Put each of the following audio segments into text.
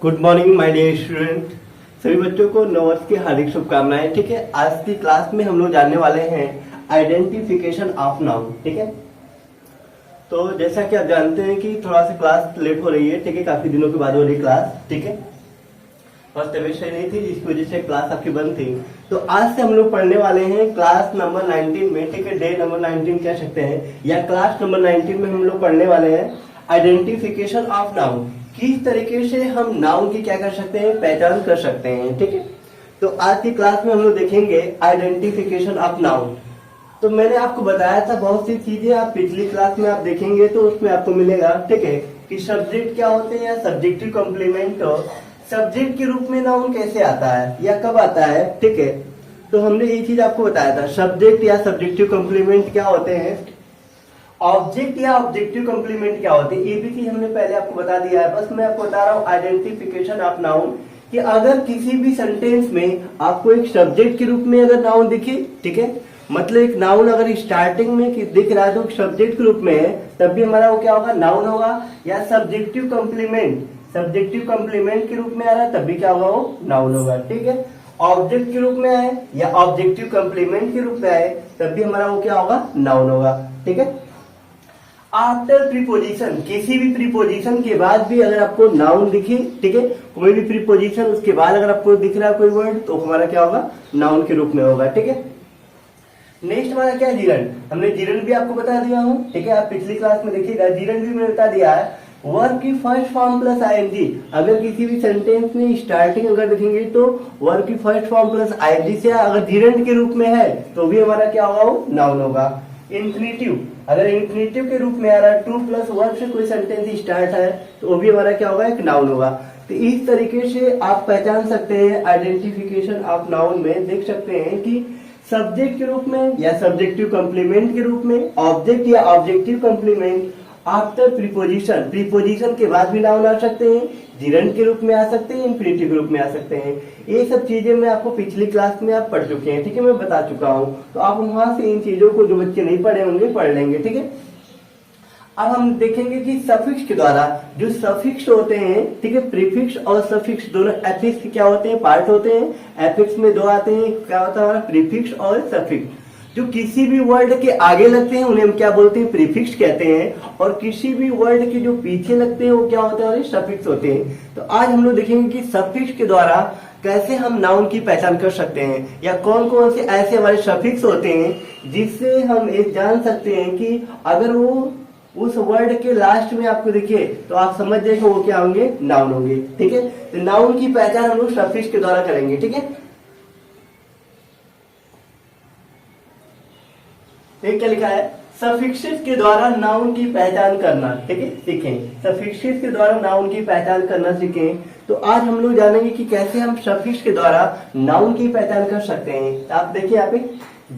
Good morning my dear student. सभी बच्चों को नववर्ष की हार्दिक शुभकामनाएं। ठीक है, आज की क्लास में हम लोग जानने वाले हैं आइडेंटिफिकेशन ऑफ नाउन। ठीक है, तो जैसा कि आप जानते हैं कि थोड़ा सा क्लास लेट हो रही है। ठीक है, काफी दिनों के बाद हो रही क्लास। ठीक है, और तबीयत सही नहीं थी जिसकी वजह से क्लास आपकी बंद थी। तो आज से हम लोग पढ़ने वाले हैं क्लास नंबर 19 में। ठीक है, डे नंबर 19 कह सकते हैं, या क्लास नंबर 19 में हम लोग पढ़ने वाले हैं आइडेंटिफिकेशन ऑफ नाउन। किस तरीके से हम नाउन की क्या कर सकते हैं, पहचान कर सकते हैं। ठीक है, तो आज की क्लास में हम लोग देखेंगे आइडेंटिफिकेशन ऑफ नाउन। तो मैंने आपको बताया था बहुत सी चीजें, आप पिछली क्लास में आप देखेंगे तो उसमें आपको मिलेगा। ठीक है, कि सब्जेक्ट क्या होते हैं या सब्जेक्टिव कॉम्प्लीमेंट, सब्जेक्ट के रूप में नाउन कैसे आता है या कब आता है। ठीक है, तो हमने ये चीज आपको बताया था, सब्जेक्ट या सब्जेक्टिव कॉम्प्लीमेंट क्या होते हैं, ऑब्जेक्ट या ऑब्जेक्टिव कॉम्प्लीमेंट क्या होते हैं, ये भी चीज हमने पहले आपको बता दिया है। बस मैं आपको बता रहा हूँ आइडेंटिफिकेशन ऑफ नाउन, कि अगर किसी भी सेंटेंस में आपको एक सब्जेक्ट के रूप में अगर नाउन दिखे, ठीक है, मतलब एक नाउन अगर स्टार्टिंग में दिख रहा है तो सब्जेक्ट के रूप में है, तब भी हमारा वो क्या होगा, नाउन होगा। या सब्जेक्टिव कॉम्प्लीमेंट के रूप में आ रहा है तब भी क्या होगा, वो नाउन होगा। ठीक है, ऑब्जेक्ट के रूप में आए या ऑब्जेक्टिव कॉम्प्लीमेंट के रूप में आए तब भी हमारा वो क्या होगा, नाउन होगा। ठीक है, आफ्टर प्रीपोजिशन, किसी भी प्रीपोजिशन के बाद भी अगर आपको नाउन दिखे, ठीक है, कोई भी प्रीपोजिशन उसके बाद अगर आपको दिख रहा है कोई वर्ड, तो हमारा क्या होगा, नाउन के रूप में होगा। ठीक है, नेक्स्ट हमारा क्या है, जीरन। हमने जीरन भी आपको बता दिया हूँ। ठीक है, आप पिछली क्लास में देखिएगा, जीरन भी मैंने बता दिया है। वर्ब की फर्स्ट फॉर्म प्लस आईएनजी, अगर किसी भी सेंटेंस में स्टार्टिंग अगर देखेंगे तो वर्ब की फर्स्ट फॉर्म प्लस आईएनजी से अगर जीरन के रूप में है तो भी हमारा क्या होगा, वो नाउन होगा। इन्फिनेटिव, अगर इन्फिनेटिव के रूप में आ रहा है, टू प्लस वर्ब से कोई सेंटेंस स्टार्ट है तो वो भी हमारा क्या होगा, एक नाउन होगा। तो इस तरीके से आप पहचान सकते हैं आइडेंटिफिकेशन ऑफ नाउन में। देख सकते हैं कि सब्जेक्ट के रूप में या सब्जेक्टिव कॉम्प्लीमेंट के रूप में, ऑब्जेक्ट या objective complement, after preposition, preposition के बाद भी नाउन आ सकते हैं, जिरंड के रूप में आ सकते हैं, इन्फिनेटिव के रूप में आ सकते हैं। ये सब चीजें मैं आपको पिछली क्लास में आप पढ़ चुके हैं। ठीक है, मैं बता चुका हूँ, तो आप वहां से इन चीजों को जो बच्चे नहीं पढ़े होंगे पढ़ लेंगे। ठीक है, अब हम देखेंगे कि सफिक्स के द्वारा जो सफिक्स होते हैं, ठीक है, प्रीफिक्स और सफिक्स दोनों एफिक्स के क्या होते हैं, पार्ट होते हैं। एफिक्स में दो आते हैं, क्या होता है हमारा, प्रीफिक्स और सफिक्स। जो किसी भी वर्ड के आगे लगते हैं उन्हें हम क्या बोलते हैं, प्रीफिक्स कहते हैं, और किसी भी वर्ड के जो पीछे लगते हैं वो क्या होते हैं, सफिक्स होते हैं। तो आज हम लोग देखेंगे कि सफिक्स के द्वारा कैसे हम नाउन की पहचान कर सकते हैं, या कौन कौन से ऐसे हमारे सफिक्स होते हैं जिससे हम ये जान सकते हैं कि अगर वो उस वर्ड के लास्ट में आपको दिखे तो आप समझ जाए कि वो क्या होंगे, नाउन होंगे। ठीक है, तो नाउन की पहचान हम लोग सफिक्स के द्वारा करेंगे। ठीक है, एक क्या लिखा है, सफिक्सेस के द्वारा नाउन की पहचान करना। ठीक है, सीखें, सफिक्सेस के द्वारा नाउन की पहचान करना सीखें। तो आज हम लोग जानेंगे कि कैसे हम सफिक्स के द्वारा नाउन की पहचान कर सकते हैं। तो आप देखिए यहाँ पे,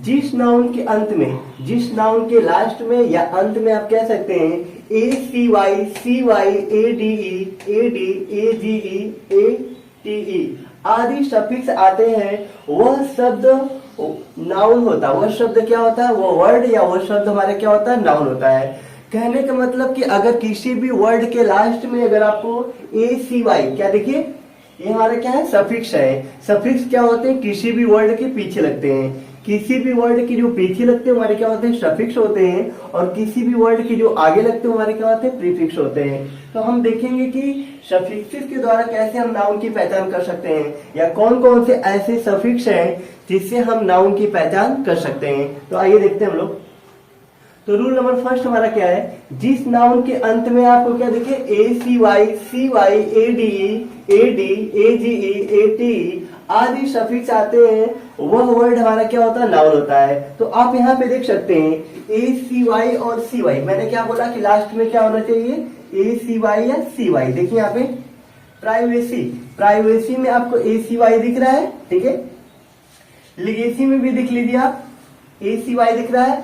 जिस नाउन के अंत में, जिस नाउन के लास्ट में या अंत में आप कह सकते हैं A C Y, C Y, A D A G E, A T E आदि सफिक्स आते हैं, वह शब्द नाउन होता है। वह शब्द क्या होता है, वो वर्ड या वो शब्द हमारे क्या होता है, नाउन होता है। कहने का मतलब कि अगर किसी भी वर्ड के लास्ट में अगर आपको ए सी वाई, क्या देखिए ये हमारा क्या है, सफिक्स है। सफिक्स क्या होते हैं, किसी भी वर्ड के पीछे लगते हैं। किसी भी वर्ड के जो पीछे लगते हैं हमारे क्या होते हैं, सफिक्स होते हैं, और किसी भी वर्ड के जो आगे लगते हैं हमारे क्या होते हैं, प्रीफिक्स होते हैं। तो हम देखेंगे कि सफिक्सेस के द्वारा कैसे हम नाउन की पहचान कर सकते हैं, या कौन कौन से ऐसे सफिक्स हैं जिससे हम नाउन की पहचान कर सकते हैं। तो आइए देखते हैं हम लोग। तो रूल नंबर फर्स्ट हमारा क्या है, जिस नाउन के अंत में आपको क्या दिखे, A C Y, A D A G E, A T आदि सफिक्स आते हैं, वह वर्ड हमारा क्या होता है, नाउन होता है। तो आप यहाँ पे देख सकते हैं ए सी वाई और सी वाई, मैंने क्या बोला कि लास्ट में क्या होना चाहिए, ए सी वाई या सी वाई। देखिए यहाँ पे प्राइवेसी, प्राइवेसी में आपको ए सी वाई दिख रहा है। ठीक है, लिगेसी में भी देख लीजिए आप, ए सी वाई दिख रहा है।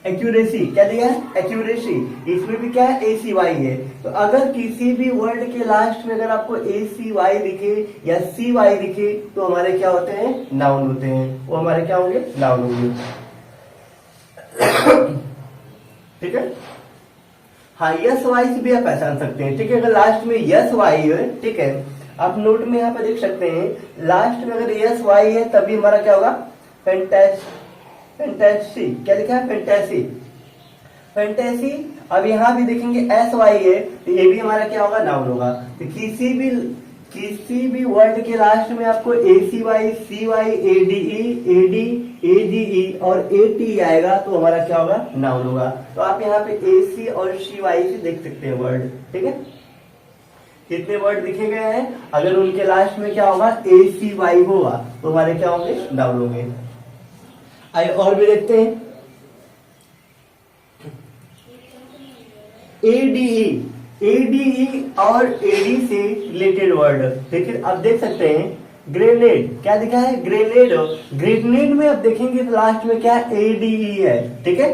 एक्यूरेसी क्या दिया है, एक्यूरेसी, इसमें भी क्या है, ए सी वाई है। तो अगर किसी भी वर्ड के लास्ट में अगर आपको ए सी वाई दिखे या सी वाई दिखे तो हमारे क्या होते हैं, नाउन होते हैं। वो हमारे क्या होंगे, नाउन होंगे। ठीक है, हाँ यस वाई से भी आप पहचान सकते हैं, ठीक है। अगर लास्ट में यस वाई है, ठीक है, आप नोट में यहाँ पे देख सकते हैं लास्ट में अगर यस वाई है तभी हमारा क्या होगा, फैंटेसी। क्या लिखा है, फैंटेसी, फैंटेसी। अब यहाँ भी देखेंगे एस वाई है तो ये भी हमारा क्या होगा, नाउन होगा। तो किसी भी वर्ड के लास्ट में आपको A C Y, C Y, A D E और ए टी आएगा तो हमारा क्या होगा, नाउन होगा। तो आप यहाँ पे ए सी और सी वाई से देख सकते हैं वर्ड, ठीक है। कितने वर्ड लिखे गए हैं, अगर उनके लास्ट में क्या होगा, ए सी वाई होगा तो हमारे क्या होंगे, नाउन होंगे। आइए और भी देखते हैं, एडीई और एडी से रिलेटेड वर्ड, देखिए आप देख सकते हैं ग्रेनेड, क्या दिखा है, ग्रेनेड। ग्रेनेड में आप देखेंगे तो लास्ट में क्या एडीई है, ठीक है।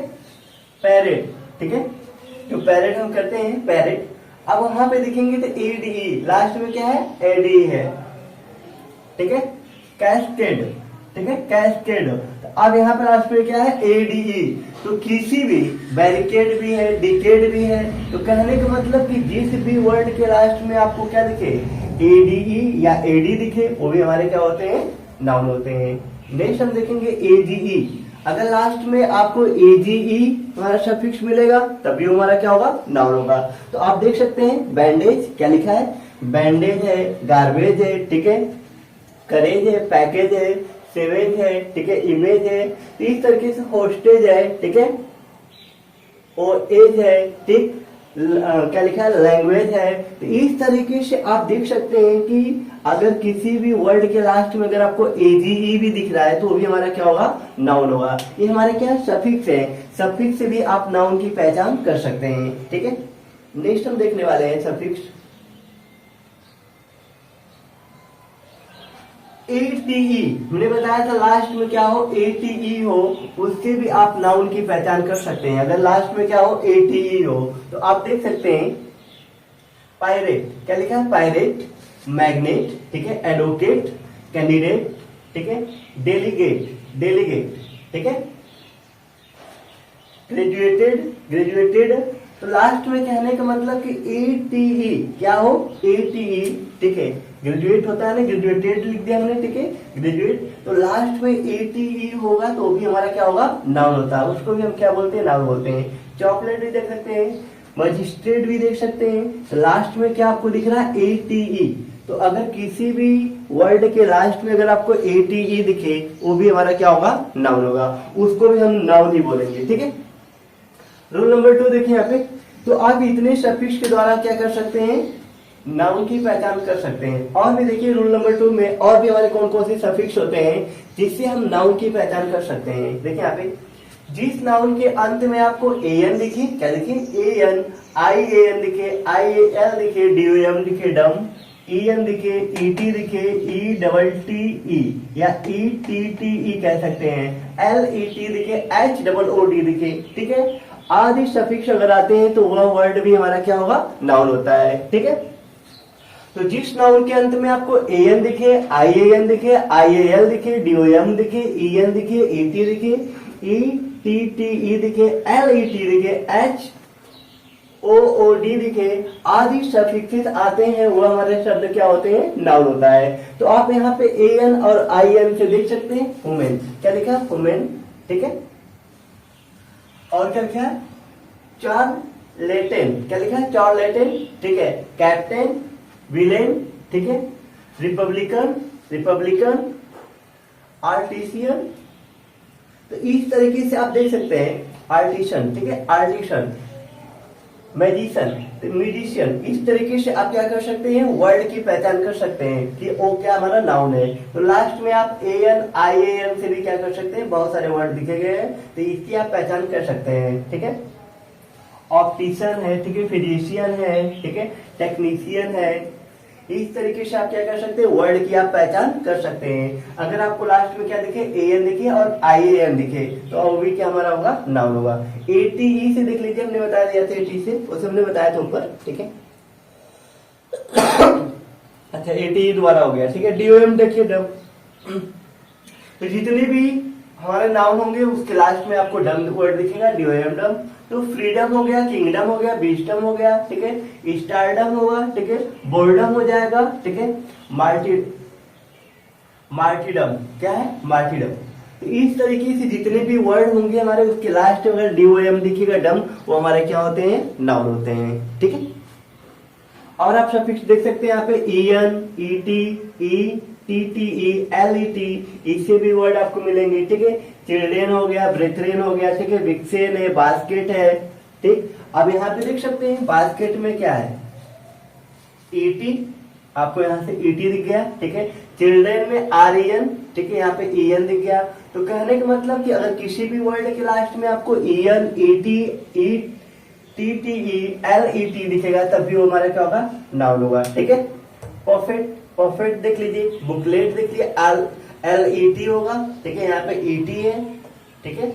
पैरेट, ठीक है, जो पैरेट हम करते हैं पैरेट। अब वहां पे देखेंगे तो एडीई लास्ट में क्या है, एडी है, ठीक है। कैस्केड, ठीक है, कैस्केड। तो अब यहाँ पे लास्ट में क्या है, एडीई। तो किसी भी, बैरिकेड भी है, डिकेड भी है, तो कहने का मतलब कि जिस भी वर्ड के लास्ट में आपको क्या दिखे, एडीई या एडी दिखे, वो भी हमारे क्या होते हैं, नाउन होते हैं। नेक्स्ट हम देखेंगे एजीई। अगर लास्ट में आपको एजीई हमारा सफिक्स मिलेगा तब भी हमारा क्या होगा, नाउन होगा। तो आप देख सकते हैं बैंडेज, क्या लिखा है, बैंडेज है, गार्बेज है, ठीक है, करेज है, पैकेज है, सेवेज है, ठीक है, इमेज है। तो इस तरीके से होस्टेज है, ठीक है, ओएज है, ठीक, क्या लिखा है, लैंग्वेज है। तो इस तरीके से आप देख सकते हैं कि अगर किसी भी वर्ड के लास्ट में अगर आपको एजीई भी दिख रहा है तो वो भी हमारा क्या होगा, नाउन होगा। ये हमारे क्या सफिक्स है, सफिक्स से भी आप नाउन की पहचान कर सकते हैं, ठीक है। नेक्स्ट हम देखने वाले हैं सफिक्स। एटीई, हमने बताया था लास्ट में क्या हो, एटीई हो, उससे भी आप नाउन की पहचान कर सकते हैं। अगर लास्ट में क्या हो, एटीई हो, तो आप देख सकते हैं पायरेट, क्या लिखा है, पायरेट, मैग्नेट, ठीक है, एडवोकेट, कैंडिडेट, ठीक है, डेलीगेट, ठीक है, ग्रेजुएटेड। तो लास्ट में कहने का मतलब कि एटीई क्या हो, एटीई, ठीक है, ग्रेजुएट होता है ना, ग्रेजुएटेड लिख दिया हमने, ठीक है, ग्रेजुएट। तो लास्ट में एटीई होगा तो भी हमारा क्या होगा, नाउन होता है, उसको भी हम क्या बोलते हैं, नाउन बोलते हैं। चॉकलेट भी देख सकते हैं, मजिस्ट्रेट भी देख सकते हैं। तो लास्ट में क्या आपको दिख रहा है, एटीई। तो अगर किसी भी वर्ड के लास्ट में अगर आपको एटीई दिखे वो भी हमारा क्या होगा, नाउन होगा, उसको भी हम नाउन ही बोलेंगे, ठीक है। रूल नंबर 2 देखिए यहाँ पे। तो आप इतने सफिक्स के द्वारा क्या कर सकते हैं, नाउन की पहचान कर सकते हैं। और भी देखिए रूल नंबर 2 में और भी हमारे कौन कौन से सफिक्स होते हैं जिससे हम नाउन की पहचान कर सकते हैं। देखिए यहाँ पे, जिस नाउन के अंत में आपको एन दिखे, क्या दिखे, एन, आई एन दिखे, आई एल दिखे, डीओएम दिखे, डम, ईएन दिखे, ईटी दिखे, ई डबल टी ई या ई टी टी ई कह सकते हैं, एल ई टी दिखे, एच डबल ओ डी दिखे, ठीक है, आदि सफिक्स अगर आते हैं तो वह वर्ड भी हमारा क्या होगा, नाउन होता है, ठीक है। तो जिस नाउन के अंत में आपको एन दिखे, आई एन दिखे, आई एल दिखे, डीओएम दिखे, ईएन दिखे, ईटी दिखे, ई टी टी ई दिखे, एल ई टी दिखे, एच ओ ओ डी दिखे, आदि सफिक्सेस आते हैं वो हमारे शब्द क्या होते हैं, नाउन होता है। तो आप यहाँ पे ए एन और आई एन से देख सकते हैं, वुमेन, क्या लिखा, वुमेन, ठीक है। और क्या लिखा है, चार्लेटन, क्या लिखा है, चार्लेटन, ठीक है, कैप्टन, विलेन, ठीक है, रिपब्लिकन, आर्टिसियन। तो इस तरीके से आप देख सकते हैं, आर्टिशन, ठीक है, आर्टिशन, म्यूजिशियन। इस तरीके से आप क्या कर सकते हैं, वर्ड की पहचान कर सकते हैं कि वो क्या हमारा नाउन है। तो लास्ट में आप A N, I A N से भी क्या कर सकते हैं, बहुत सारे वर्ड दिखे गए हैं तो इसकी आप पहचान कर सकते हैं, ठीक है। ऑप्टिशियन है, ठीक है, फिजिशियन है, ठीक है, टेक्नीशियन है। इस तरीके से आप क्या कर सकते हैं, वर्ड की आप पहचान कर सकते हैं। अगर आपको लास्ट में क्या दिखे, ए एन दिखे और आई ए एन दिखे तो वो भी क्या हमारा होगा, नाउन होगा। एटीई से देख लीजिए, हमने बता दिया था एटी से, उसे हमने बताया था ऊपर, ठीक है। अच्छा, एटीई दोबारा हो गया, ठीक है। डीओएम देखिए, डम। तो जितने भी हमारे नाउन होंगे उसके लास्ट में आपको डम वर्ड दिखेगा, डीओएम डम। तो फ्रीडम हो गया, किंगडम हो गया, बीस्टम हो गया, ठीक है, स्टारडम होगा, ठीक है, बोर्डम हो जाएगा, ठीक है, मार्टिडम, क्या है, मार्टिडम। तो इस तरीके से जितने भी वर्ड होंगे हमारे उसके लास्ट में अगर डीओएम दिखेगा डम, वो हमारे क्या होते हैं, नाउन होते हैं, ठीक है। और आप सफिक्स देख सकते हैं यहाँ पे en, et, e, tte, let, इससे भी वर्ड आपको मिलेंगे, ठीक है। चिल्ड्रेन हो गया, ब्रेथरेन हो गया, ठीक है, विक्सेन है, बास्केट है, ठीक। अब यहाँ पे देख सकते हैं बास्केट में क्या है, et, आपको यहाँ से et दिख गया, ठीक है। चिल्ड्रेन में ren, ठीक है, यहाँ पे en दिख गया। तो कहने का मतलब कि अगर किसी भी वर्ड के लास्ट में आपको en, et, tte, let दिखेगा तब भी वो हमारा क्या होगा, नाउन होगा, ठीक है। परफेक्ट, परफेक्ट देख लीजिए, बुकलेट देख लीजिए, let होगा, ठीक है, यहाँ पे et है, ठीक है।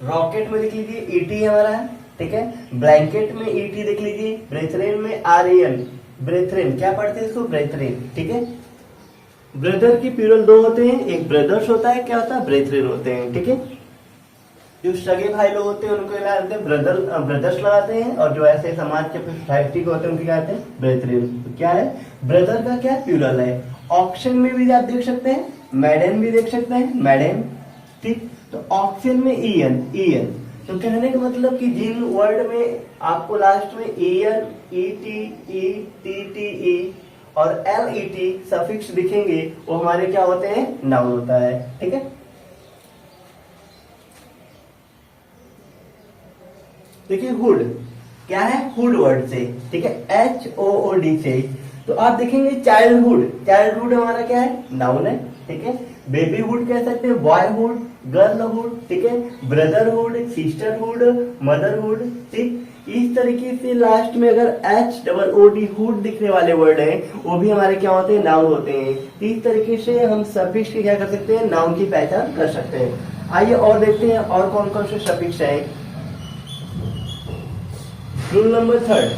रॉकेट में देख लीजिए et हमारा है, ठीक है। ब्लैंकेट में et देख लीजिए, ब्रेथरेन में ren, ब्रेथरेन क्या पढ़ते हैं इसको, ब्रेथरेन, ठीक है। ब्रदर की प्लूरल दो होते हैं, एक ब्रदर्स होता है, क्या होता है, ब्रेथरेन होते हैं, ठीक है। जो सगे भाई लोग होते हैं उनको लगाते हैं ब्रदर्स लगाते हैं, और जो ऐसे समाज के सोसाइटी के होते हैं उनके क्या कहते हैं, ब्रेथरेन। तो क्या है, ब्रदर का क्या प्लूरल है। ऑक्शन में भी आप देख सकते हैं, मैडम भी देख सकते हैं, मैडम, ठीक। तो ऑक्शन में en, तो कहने का मतलब कि जिन वर्ड में आपको लास्ट में en, et, tte और let सफिक्स दिखेंगे वो हमारे क्या होते हैं, नाउन होता है, ठीक है। देखिए हुड क्या है, हुड वर्ड से, ठीक है, HOOD से। तो आप देखेंगे चाइल्डहुड, चाइल्डहुड हमारा क्या है, नाउन है, ठीक है। बेबीहुड कह सकते हैं, बॉयहुड, गर्लहुड, ठीक है, ब्रदरहुड, सिस्टरहुड, मदरहुड, ठीक। इस तरीके से लास्ट में अगर HOOD हुड दिखने वाले वर्ड हैं वो भी हमारे क्या होते हैं, नाउन होते हैं। इस तरीके से हम सफिक्स की क्या कर सकते हैं, नाउन की पहचान कर सकते हैं। आइए और देखते हैं और कौन कौन से सफिक्स हैं। रूल नंबर 3,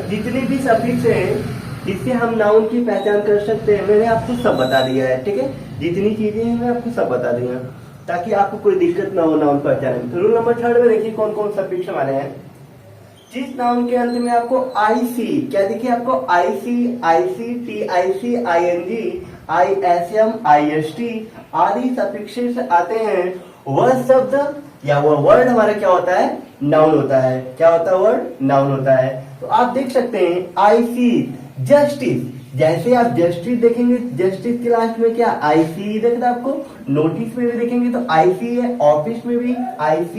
जितने भी सफिक्स हैं जिससे हम नाउन की पहचान कर सकते हैं, मैंने आपको सब बता दिया है, ठीक है। जितनी चीजें हैं मैं आपको सब बता दिया ताकि आपको कोई दिक्कत ना हो नाउन पहचानने में। तो रूल नंबर 3 में देखिए कौन कौन सफिक्स हमारे हैं। जिस नाउन के अंत में आपको IC, क्या देखिए आपको IC, tic, ing, ism, ist आदि सफिक्सेस आते हैं, वह शब्द या वह वर्ड हमारा क्या होता है, नाउन होता है। क्या होता है, वर्ड नाउन होता है। तो आप देख सकते हैं IC, जस्टिस, जैसे आप जस्टिस देखेंगे, जस्टिस के लास्ट में क्या IC देखता आपको, नोटिस में भी देखेंगे तो IC है, ऑफिस में भी IC।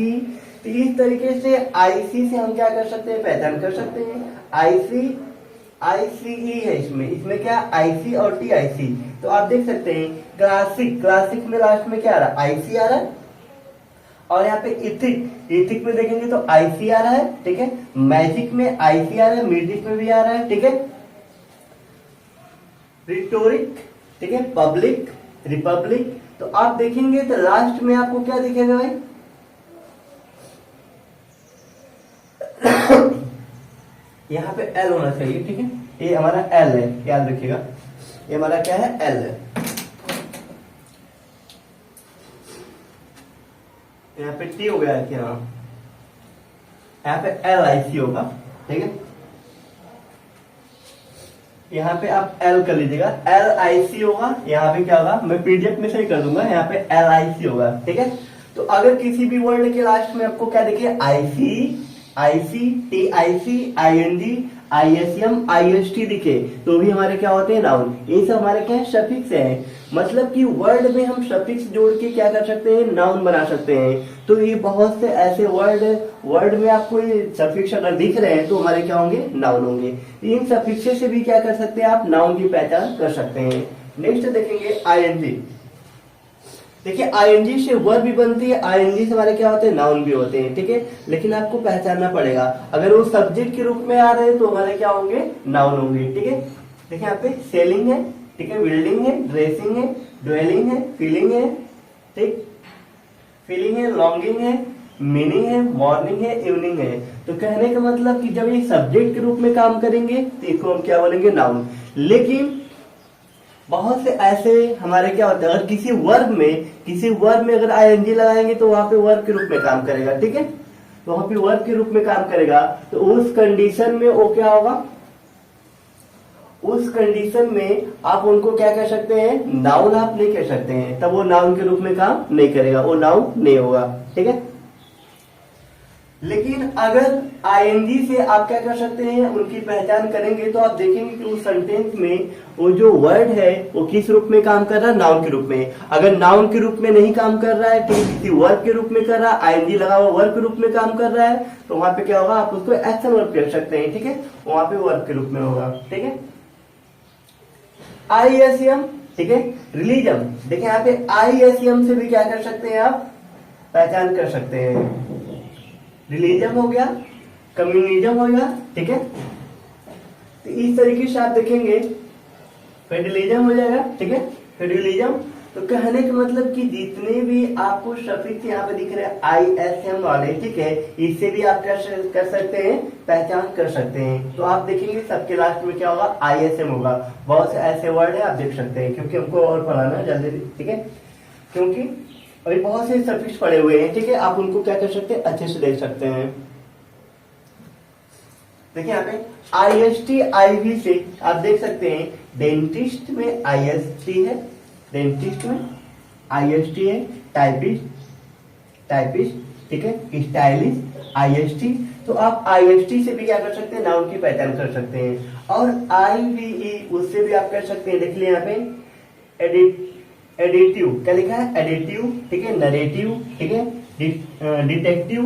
तो इस तरीके से IC से हम क्या कर सकते हैं, पहचान कर सकते हैं। ICE है इसमें क्या IC और TIC। तो आप देख सकते हैं क्लासिक, क्लासिक में लास्ट में क्या आ रहा है, IC आ रहा है। और यहाँ पे इथिक, इथिक में देखेंगे तो IC आ रहा है, ठीक है। मैजिक में IC आ रहा है, म्यूजिक में भी आ रहा है, ठीक है। रिटोरिक, ठीक है, पब्लिक, रिपब्लिक। तो आप देखेंगे तो लास्ट में आपको क्या दिखेगा भाई, यहाँ पे L होना चाहिए, ठीक है। ये हमारा L है, याद रखिएगा, ये हमारा क्या है, L है। यहाँ पे T हो गया है क्या, यहाँ पे LIC होगा, ठीक है। यहाँ पे आप L कर लीजिएगा, LIC होगा। यहाँ पे क्या होगा, मैं PDF में सही कर दूंगा, यहाँ पे LIC होगा, ठीक है। तो अगर किसी भी वर्ड के लास्ट में आपको क्या देखिए IC, TIC, ING, ISM, IST दिखे तो भी हमारे क्या होते हैं, नाउन। ये सब हमारे क्या है, सफिक्स हैं। मतलब कि वर्ड में हम सफिक्स जोड़ के क्या कर सकते हैं, नाउन बना सकते हैं। तो ये बहुत से ऐसे वर्ड में आपको ये सफिक्स अगर दिख रहे हैं तो हमारे क्या होंगे, नाउन होंगे। इन सफिक्स से भी क्या कर सकते हैं, आप नाउन की पहचान कर सकते हैं। नेक्स्ट देखेंगे ING। देखिए ING से वर्ब भी बनती है, ING से हमारे क्या होते हैं, नाउन भी होते हैं, ठीक है। लेकिन आपको पहचानना पड़ेगा, अगर वो सब्जेक्ट के रूप में आ रहे हैं तो हमारे क्या होंगे, नाउन होंगे, ठीक है। देखिए यहाँ पे सेलिंग है, ठीक है, बिल्डिंग है, ड्रेसिंग है, ड्वेलिंग है, फीलिंग है, ठीक, फीलिंग है, लॉन्गिंग है, मीनिंग है, मॉर्निंग है, इवनिंग है। तो कहने का मतलब कि जब ये सब्जेक्ट के रूप में काम करेंगे तो इसको हम क्या बोलेंगे, नाउन। लेकिन बहुत से ऐसे हमारे क्या होता है, अगर किसी वर्ब में अगर आईएनजी लगाएंगे तो वहां पे वर्ब के रूप में काम करेगा, ठीक है, तो वहां पे वर्ब के रूप में काम करेगा। तो उस कंडीशन में वो क्या होगा, उस कंडीशन में आप उनको क्या कह सकते हैं, नाउन आप नहीं कह सकते हैं, तब वो नाउन के रूप में काम नहीं करेगा, वो नाउन नहीं होगा, ठीक है। लेकिन अगर आईएनजी से आप क्या कर सकते हैं, उनकी पहचान करेंगे तो आप देखेंगे कि उस सेंटेंस में वो जो वर्ड है वो किस रूप में काम कर रहा है, नाउन के रूप में। अगर नाउन के रूप में नहीं काम कर रहा है, किसी वर्ब के रूप में कर रहा है, आईएनजी लगा हुआ वर्ब के रूप में काम कर रहा है, तो वहां पे क्या होगा, आप उसको एक्शन वर्ब कह सकते हैं, ठीक है, वहां पे वर्ब के रूप में होगा, ठीक है। आईएसएम, ठीक है, रिलीजन, देखिए यहाँ पे आईएसएम से भी क्या कर सकते हैं, आप पहचान कर सकते हैं। रिलीजन हो गया, कम्युनिज्म हो गया, ठीक है, तो इस तरीके से आप देखेंगे। फेडरलिज्म हो जाएगा, ठीक है, फेडरलिज्म। तो कहने का मतलब कि जितने भी आपको सफिक्स यहाँ पे दिख रहे हैं आईएसएम वाले, ठीक है, इससे भी आप कर सकते हैं, पहचान कर सकते हैं। तो आप देखेंगे सबके लास्ट में क्या होगा, आईएसएम होगा। बहुत से ऐसे वर्ड है आप देख सकते हैं, क्योंकि हमको और पढ़ाना है जल्दी, ठीक है, क्योंकि अभी बहुत से सफिक्स पड़े हुए हैं, ठीक है, आप उनको क्या कर सकते हैं, अच्छे से देख सकते हैं। देखिए यहाँ पे आईएसटी आईवी से आप देख सकते हैं, डेंटिस्ट में आईएसटी है, डेंटिस्ट में आईएसटी है, टाइपिस्ट, ठीक है, स्टाइलिस्ट आईएसटी। तो आप आईएसटी से भी क्या कर सकते हैं, नाउन की पहचान कर सकते हैं। और आईवीई उससे भी आप कर सकते हैं, देख लिया यहाँ पे एडिटिव, क्या लिखा है, एडिटिव, ठीक है, नरेटिव, ठीक है, डिटेक्टिव,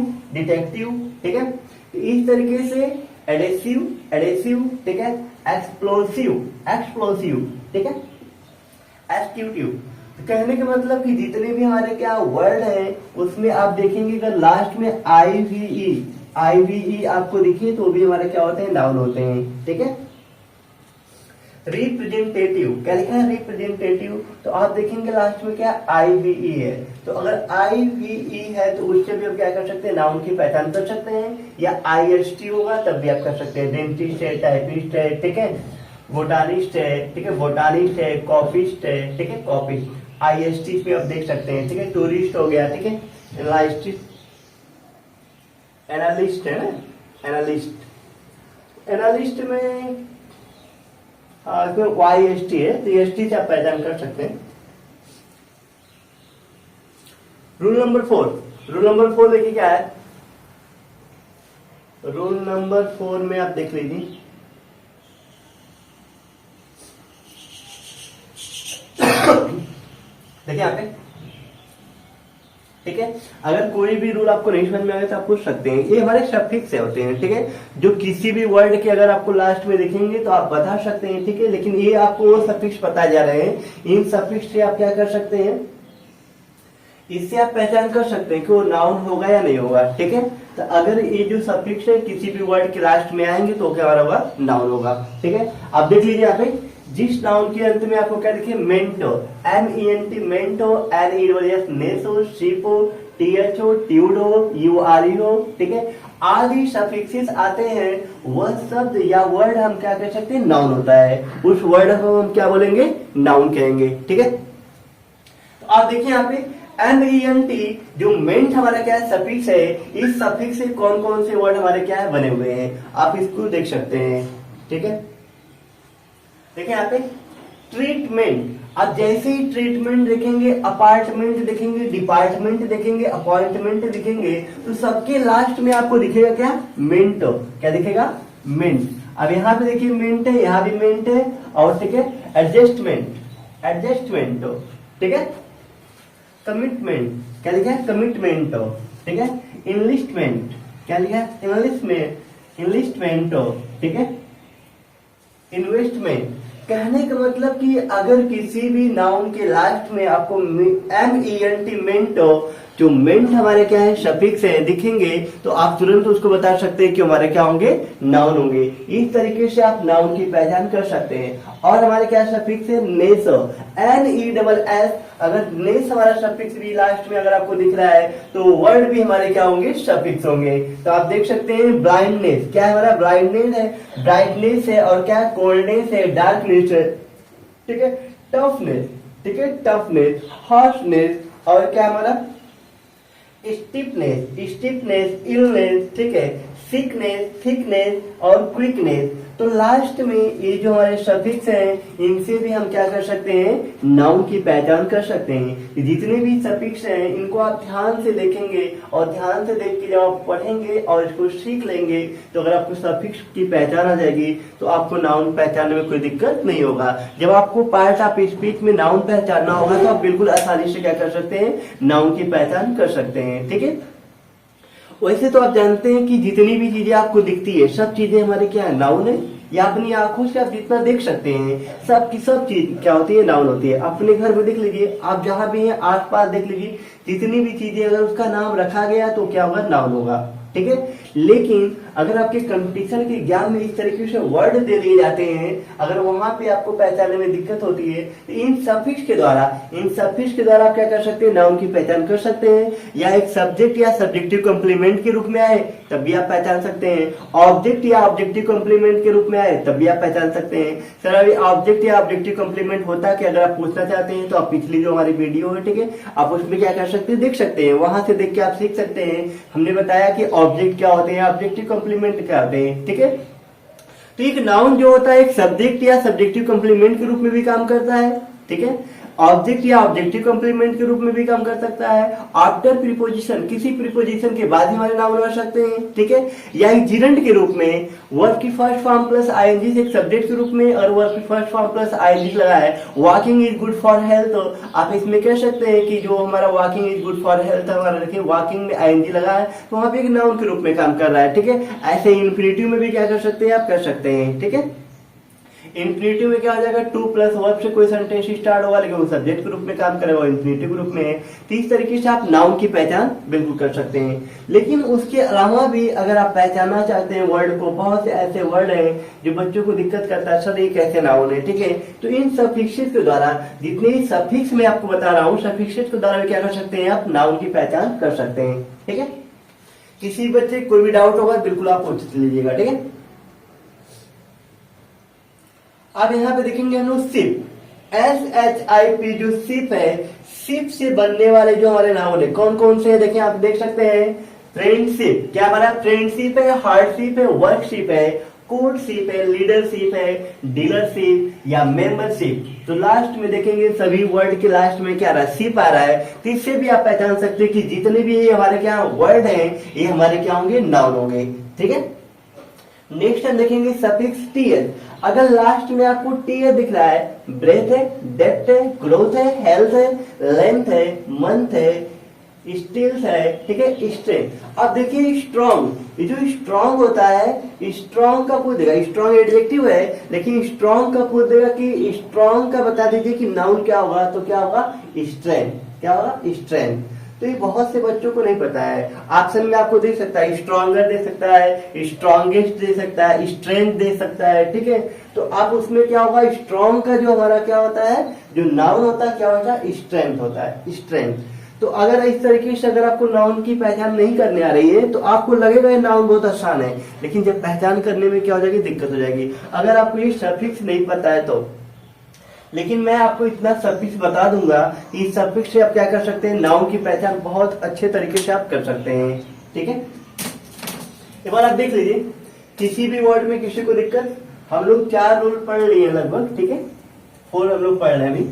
ठीक है। तो इस तरीके से एडेसिव, ठीक है, एक्सप्लोसिव, ठीक है, एक्सक्यूटिव। तो कहने का मतलब कि जितने भी हमारे क्या वर्ड हैं उसमें आप देखेंगे अगर लास्ट में आईवीई आपको दिखे तो भी हमारे क्या होते हैं, नाउन होते हैं, ठीक है। रिप्रेजेंटेटिव, क्या लिखा है, रिप्रेजेंटेटिव। तो आप देखेंगे लास्ट में क्या आईवीई है, तो अगर आईवीई है तो उससे भी आप क्या कर सकते हैं, नाउन की पहचान कर सकते हैं। या आईएसटी होगा तब भी आप कर सकते हैं, डेंटिस्ट है, टाइपिस्ट है, ठीक है, बोटानिस्ट है, ठीक है, बोटानिस्ट है, कॉपिस्ट है, ठीक है, कॉपिस्ट। आईएसटी पे आप देख सकते हैं, ठीक है, टूरिस्ट हो गया, ठीक है, एनालिस्ट है ना, एनालिस्ट में YST है, तो एसटी से आप पहचान कर सकते हैं। रूल नंबर 4 देखिए क्या है, रूल नंबर 4 में आप देख लीजिए, देखिए यहाँ पे, ठीक है, अगर कोई भी रूल आपको नहीं समझ में आए तो आप पूछ सकते हैं। ये हमारे सफिक्स से होते हैं, ठीक है, जो किसी भी वर्ड के अगर आपको लास्ट में देखेंगे तो आप बता सकते हैं, ठीक है, लेकिन ये आपको वो सफिक्स पता जा रहे हैं। इन सफिक्स से आप क्या कर सकते हैं, इससे आप पहचान कर सकते हैं कि वो नाउन होगा या नहीं होगा, ठीक है। तो अगर ये जो सफिक्स है किसी भी वर्ड के लास्ट में आएंगे तो क्या होगा, नाउन होगा, ठीक है। आप देख लीजिए यहाँ पे, जिस नाउन के अंत में आपको क्या लिखे, मेंटो, MENT, मेंटो, NEWS, NESO, शिपो, THO, ट्यूडो, UREO, ठीक है, आदि सफिक्सेस आते हैं, वह शब्द या वर्ड हम क्या कह सकते हैं, नाउन होता है। उस वर्ड को हम क्या बोलेंगे, नाउन कहेंगे, ठीक है। तो आप देखिए यहाँ पे MENT जो मेंट हमारा क्या है, सफिक्स है। इस सफिक्स से कौन कौन से वर्ड हमारे क्या है, बने हुए हैं, आप इसको देख सकते हैं, ठीक है। देखिए यहाँ पे ट्रीटमेंट, आप जैसे ही ट्रीटमेंट देखेंगे, अपार्टमेंट देखेंगे, डिपार्टमेंट देखेंगे, अपॉइंटमेंट देखेंगे, तो सबके लास्ट में आपको दिखेगा क्या, मेंट, क्या दिखेगा, मेंट। अब यहाँ पे देखिए मेंट है, यहाँ भी मेंट है, और ठीक है, एडजस्टमेंट, ठीक है, कमिटमेंट, क्या लिखा है, कमिटमेंट, ठीक है, इनलिस्टमेंट, क्या लिखा है, इनलिस्टमेंट, ठीक है, इन्वेस्टमेंट। कहने का मतलब कि अगर किसी भी नाउन के लास्ट में आपको MENT, मेंट, जो मेंट हमारे क्या है, सफिक्स है, दिखेंगे तो आप तुरंत उसको बता सकते हैं कि हमारे क्या होंगे, नाउन होंगे। इस तरीके से आप नाउन की पहचान कर सकते हैं। और हमारे क्या सफिक्स है, नेस, NESS। अगर नेस हमारा सफिक्स भी लास्ट में अगर आपको दिख रहा है तो वर्ड भी हमारे क्या होंगे, सफिक्स होंगे। तो आप देख सकते हैं ब्लाइंडनेस, क्या है हमारा, ब्लाइंडनेस है, ब्राइटनेस है, और क्या, कोल्डनेस है, डार्कनेस है, ठीक है, टफनेस, ठीक है, टफनेस, हार्शनेस, और क्या हमारा स्टिफनेस, स्टिफनेस, इलनेस, ठीक है, सिकनेस, थिकनेस और क्विकनेस। तो लास्ट में ये जो हमारे सफिक्स हैं इनसे भी हम क्या कर सकते हैं, नाउन की पहचान कर सकते हैं। जितने भी सफिक्स हैं इनको आप ध्यान से देखेंगे और ध्यान से देख के जब आप पढ़ेंगे और इसको सीख लेंगे तो अगर आपको सफिक्स की पहचान आ जाएगी तो आपको नाउन पहचानने में कोई दिक्कत नहीं होगा। जब आपको पार्ट ऑफ स्पीच में नाउन पहचानना होगा तो आप बिल्कुल आसानी से क्या कर सकते हैं, नाउन की पहचान कर सकते हैं। ठीक है, वैसे तो आप जानते हैं कि जितनी भी चीजें आपको दिखती है सब चीजें हमारे क्या है, नाउन है। या अपनी आंखों से आप जितना देख सकते हैं सब की सब चीज क्या होती है, नाउन होती है। अपने घर में देख लीजिए, आप जहां भी हैं आसपास देख लीजिए, जितनी भी चीजें अगर उसका नाम रखा गया तो क्या होगा, नाउन होगा। ठीक है, लेकिन अगर आपके कंपटीशन के एग्जाम में इस तरीके से वर्ड दे दिए जाते हैं, अगर वहां पे आपको पहचानने में दिक्कत होती है तो इन सफिक्स के द्वारा आप क्या कर सकते हैं, नाउन की पहचान कर सकते हैं। या एक सब्जेक्ट या सब्जेक्टिव कॉम्प्लीमेंट के रूप में आए तब भी आप पहचान सकते हैं। ऑब्जेक्ट या ऑब्जेक्टिव कॉम्प्लीमेंट के रूप में आए तब भी आप पहचान सकते हैं। सर अभी ऑब्जेक्ट या ऑब्जेक्टिव कॉम्प्लीमेंट होता कि अगर आप पूछना चाहते हैं तो आप पिछली जो हमारी वीडियो है, ठीक है, आप उसमें क्या कर सकते हैं, देख सकते हैं, वहां से देख के आप सीख सकते हैं। हमने बताया कि ऑब्जेक्ट क्या होते हैं, ऑब्जेक्टिव कॉम्प्लीमेंट क्या होते हैं। ठीक है, तो एक नाउन जो होता है एक सब्जेक्ट या सब्जेक्टिव कॉम्प्लीमेंट के रूप में भी काम करता है। ठीक है, ऑब्जेक्ट या ऑब्जेक्टिव कॉम्प्लीमेंट के रूप में भी काम कर सकता है। आफ्टर प्रीपोजिशन, किसी प्रीपोजिशन के बाद ही हमारे नाउन बन सकते हैं। ठीक है, या एक जिरंड के रूप में वर्ब की फर्स्ट फॉर्म प्लस आईएनजी से एक सब्जेक्ट के रूप में और वर्ब की फर्स्ट फॉर्म प्लस आईएनजी लगा है, walking is good for health, तो आप इसमें कह सकते हैं कि जो हमारा walking is good for health हमारा देखिए वॉकिंग में आईएनजी लगा है तो वहां पे एक नाउन के रूप में काम कर रहा है। ठीक है, ऐसे इन्फिनिटिव में भी क्या कर सकते हैं, आप कर सकते हैं। ठीक है, इन्फिनिटिव में क्या हो जाएगा, टू प्लस वर्ब से कोई सेंटेंस स्टार्ट होगा लेकिन वो सब्जेक्ट के रूप में काम करेगा, इन्फिनिटिव ग्रुप में है। तो इस तरीके से आप नाउन की पहचान बिल्कुल कर सकते हैं। लेकिन उसके अलावा भी अगर आप पहचानना चाहते हैं वर्ड को, बहुत से ऐसे वर्ड हैं जो बच्चों को दिक्कत करता है, सर ये कैसे नाउन है। ठीक है, तो इन सफिक्सेस के द्वारा, जितने सफिक्स मैं आपको बता रहा हूँ, सफिक्सेस के द्वारा क्या कर सकते हैं, आप नाउन की पहचान कर सकते हैं। ठीक है, किसी बच्चे कोई भी डाउट होगा बिल्कुल आप पूछ लीजिएगा। ठीक है, अब यहाँ पे देखेंगे हम लोग शिप, SHIP जो शिप है, शिप से बनने वाले जो हमारे नाउन है कौन कौन से है, देखिए आप देख सकते हैं। फ्रेंडशिप, क्या हमारा फ्रेंडशिप है, हार्डशिप है, वर्कशिप है, कोर्टशिप है, लीडरशिप है, डीलरशिप या मेंबरशिप। तो लास्ट में देखेंगे सभी वर्ड के लास्ट में क्या आ रहा है, शिप आ रहा है। तो इससे भी आप पहचान सकते हैं कि जितने भी ये हमारे क्या वर्ड हैं ये हमारे क्या होंगे, नाउन होंगे। ठीक है, नेक्स्ट हम देखेंगे सफिक्स टीएस। अगर लास्ट में आपको टीएस दिख रहा है, ब्रेथ है, डेप्थ है, ग्रोथ है, हेल्थ है, लेंथ है, मंथ है, स्टिल्स है, ठीक है, स्ट्रेंथ। अब देखिए स्ट्रॉन्ग, ये जो स्ट्रॉन्ग होता है, स्ट्रॉन्ग का पूछ देगा, स्ट्रॉन्ग एडजेक्टिव है लेकिन स्ट्रॉन्ग का पूछ देगा कि स्ट्रॉन्ग का बता दीजिए कि नाउन क्या होगा, तो क्या होगा, स्ट्रेंथ। क्या होगा, स्ट्रेंथ। तो ये बहुत से बच्चों को नहीं पता है। ऑप्शन में आपको दे सकता है स्ट्रॉन्गर दे सकता है, स्ट्रॉन्गेस्ट दे सकता है, स्ट्रेंथ दे सकता है। ठीक है, तो आप उसमें क्या होगा, स्ट्रॉन्ग का जो हमारा क्या होता है, जो नाउन होता है क्या होता है, स्ट्रेंथ होता है, स्ट्रेंथ। तो अगर इस तरीके से अगर आपको नाउन की पहचान नहीं करने आ रही है तो आपको लगेगा ये नाउन बहुत आसान है, लेकिन जब पहचान करने में क्या हो जाएगी, दिक्कत हो जाएगी। अगर आपको ये सफिक्स नहीं पता है तो, लेकिन मैं आपको इतना सफिक्स बता दूंगा कि इस सफिक्स से आप क्या कर सकते हैं, नाउन की पहचान बहुत अच्छे तरीके से आप कर सकते हैं। ठीक है, एक बार आप देख लीजिए, किसी भी वर्ड में किसी को दिक्कत, हम लोग 4 रूल पढ़ लिए लगभग। ठीक है, 4 हम लोग पढ़ रहे हैं अभी।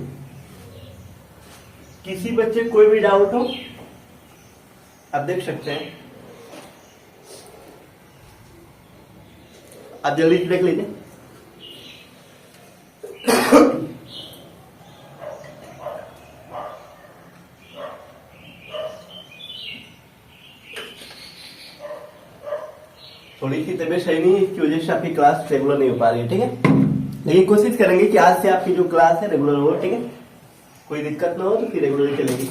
किसी बच्चे कोई भी डाउट हो आप देख सकते हैं, आप जल्दी से देख लीजिए। थोड़ी सी तबीयत सही नहीं है, इसकी वजह से आपकी क्लास रेगुलर नहीं हो पा रही है। ठीक है, लेकिन कोशिश करेंगे कि आज से आपकी जो क्लास है रेगुलर हो। ठीक है, कोई दिक्कत ना हो तो फिर रेगुलर चलेगी।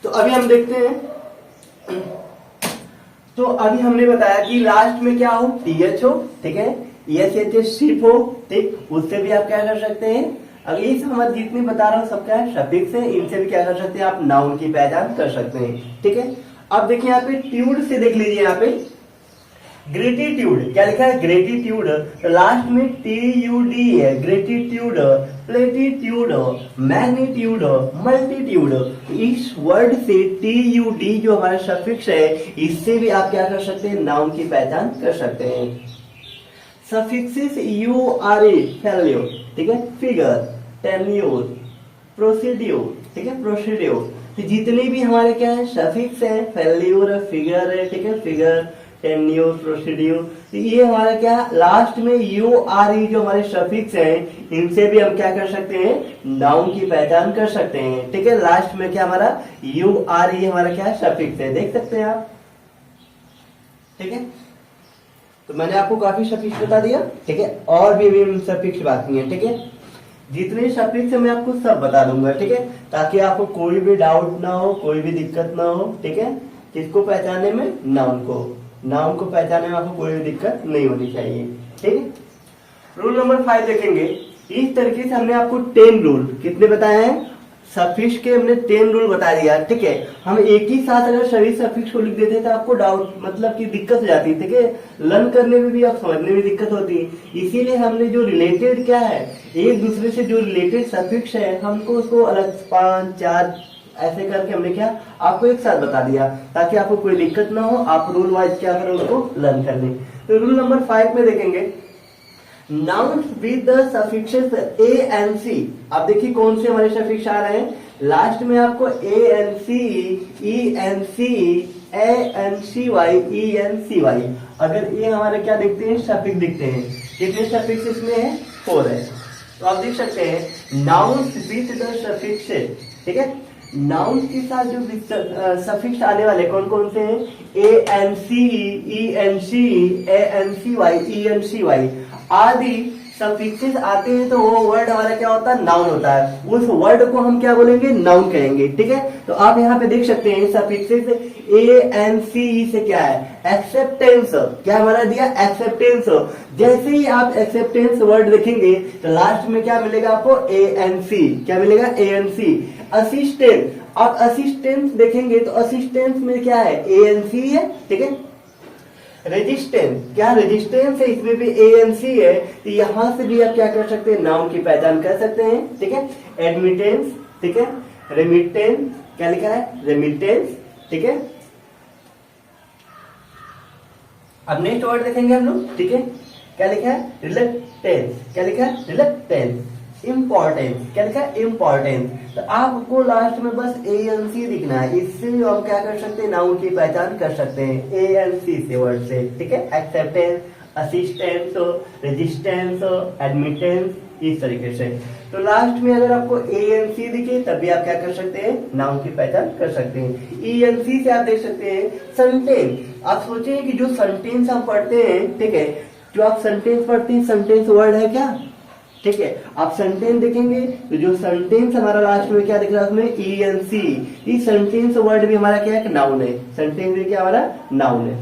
तो अभी हम देखते हैं, तो अभी हमने बताया कि लास्ट में क्या हो, TH हो। ठीक है, SH शिप हो। ठीक, उससे भी आप क्या कर सकते हैं, अगर ये हमारे जितने बता रहा हूँ सब क्या है, सफिक्स है, इनसे भी क्या कर सकते हैं, आप नाउन की पहचान कर सकते हैं। ठीक है, अब देखिए यहाँ पे ट्यूड से देख लीजिए, यहाँ पे ग्रेटिट्यूड क्या लिखा है, ग्रेटिट्यूड, तो लास्ट में TUD है, ग्रेटिट्यूड, प्लेटिट्यूड, मैग्नीट्यूड, मल्टीट्यूड। इस वर्ड से TUD जो हमारा सफिक्स है, इससे भी आप क्या कर सकते हैं, नाउन की पहचान कर सकते हैं। सफिक्सेस URE फैल्यू, ठीक है, फिगर, टेन्यूर, प्रोसीड्यूर, ठीक है, प्रोसीड्यूर, तो जितने भी हमारे क्या है सफिक्स है, फैल्यूर, फिगर है, ठीक है, फिगर, टेन्यूर, प्रोसीड्यूर, तो ये हमारा क्या लास्ट में URE जो हमारे सफिक्स हैं, इनसे भी हम क्या कर सकते हैं, नाउन की पहचान कर सकते हैं, ठीक है। लास्ट में क्या हमारा URE हमारा क्या सफिक्स है, देख सकते हैं आप, ठीक है। तो मैंने आपको काफी सफिक्स बता दिया, ठीक है, और भी सफिक्स बाकी है, ठीक है। जितने सफिक्स है मैं आपको सब बता दूंगा, ठीक है, ताकि आपको कोई भी डाउट ना हो, कोई भी दिक्कत ना हो, ठीक है। किसको पहचानने में, नाउन को पहचानने में आपको कोई भी दिक्कत नहीं होनी चाहिए, ठीक है। रूल नंबर 5 देखेंगे। इस तरीके से हमने आपको 10 रूल कितने बताए हैं, सफिक्स के हमने 10 रूल बता दिया, ठीक है। हम एक ही साथ अगर सभी सफिक्स को लिख देते तो आपको डाउट मतलब कि दिक्कत हो जाती, ठीक है, लर्न करने में भी, आप समझने में दिक्कत होती है। इसीलिए हमने जो रिलेटेड क्या है, एक दूसरे से जो रिलेटेड सफिक्स है, हमको उसको अलग 5, 4 ऐसे करके हमने क्या आपको एक साथ बता दिया, ताकि आपको कोई दिक्कत ना हो, आप रूल वाइज क्या करें उसको लर्न कर लें। तो रूल नंबर 5 में देखेंगे, noun with the suffixes A and C। आप देखिए कौन से हमारे सफिक्स आ रहे हैं, लास्ट में आपको A and C, E and C, A and CY, E and CY। अगर ये हमारे क्या दिखते हैं, सफिक्स दिखते हैं, कितने सफिक्स इसमें है, 4 है। तो आप देख सकते हैं नाउन विद द सफिक्सेस, ठीक है, नाउन के साथ जो सफिक्स आने वाले कौन कौन से हैं, A and C, E and C, A and CY, E and CY आदि सफिक्सेस आते हैं, तो वो वर्ड हमारा क्या होता है, नाउन होता है। उस वर्ड को हम क्या बोलेंगे, नाउन कहेंगे, ठीक है। तो आप यहाँ पे देख सकते हैं सफिक्सेस A and C से क्या है, एक्सेप्टेंस, क्या हमारा दिया, एक्सेप्टेंस। जैसे ही आप एक्सेप्टेंस वर्ड देखेंगे तो लास्ट में क्या मिलेगा आपको, A and C, क्या मिलेगा, A and C। असिस्टेंट, आप असिस्टेंस देखेंगे तो असिस्टेंस में क्या है, A and C है, ठीक है। रेजिस्टेंस, क्या रेजिस्टेंस है, इसमें भी A and C है, तो यहां से भी आप क्या कर सकते हैं, नाउन की पहचान कर सकते हैं, ठीक है। एडमिटेंस, ठीक है, रेमिटेंस, क्या लिखा है, रेमिटेंस, ठीक है। अब नेक्स्ट वर्ड देखेंगे हम लोग, ठीक है, क्या लिखा है, रिलेक्टेंस, क्या लिखा है, रिलेक्टेंस। इम्पोर्टेंस, क्या लिखा है, इम्पोर्टेंस। तो आपको लास्ट में बस A and C दिखना है, इससे हम क्या कर सकते हैं, नाउन की पहचान कर सकते हैं A and C से वर्ड से, ठीक है। एक्सेप्टेंस, असिस्टेंस, रेजिस्टेंस, एडमिटेंस, इस तरीके से। तो लास्ट में अगर आपको A and C दिखे तब भी आप क्या कर सकते हैं, नाउन की पहचान कर सकते हैं। E and C से आप देख सकते हैं सेंटेंस। आप सोचें कि जो सेंटेंस हम पढ़ते हैं, ठीक है, जो आप सेंटेंस पढ़ते हैं, सेंटेंस वर्ड है क्या, ठीक है। आप सेंटेंस देखेंगे तो जो सेंटेंस हमारा लास्ट में क्या दिख रहा है, उसमें E and C, ये सेंटेंस वर्ड भी हमारा क्या है, नाउन है। सेंटेंस भी क्या हमारा नाउन है।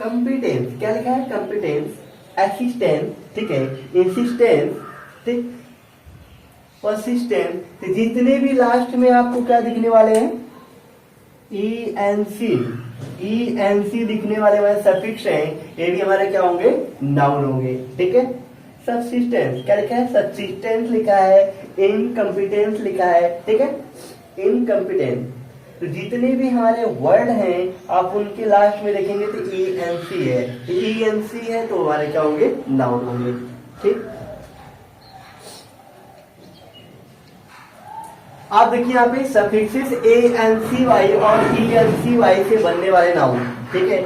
कंपिटेंस, क्या लिखा है, कंपिटेंस, एसिस्टेंस, ठीक है, इंसिस्टेंस, ठीक, परसिस्टेंस, तो जितने भी लास्ट में आपको क्या दिखने वाले हैं, E and C दिखने वाले हमारे सफिक्स हैं, ये भी हमारे क्या होंगे, नाउन होंगे, ठीक है। सबसिस्टेंस, क्या लिखा है, सबसिस्टेंस लिखा है, इनकम्पिटेंस लिखा है, ठीक है, इनकम्पिटेंस। तो जितने भी हमारे वर्ड हैं आप उनके लास्ट में देखेंगे तो E and C है, E and C है तो हमारे क्या होंगे, नाउन होंगे, ठीक। आप देखिए यहाँ पे सफिक्सेस A and CY और E and CY से बनने वाले नाउन, ठीक है।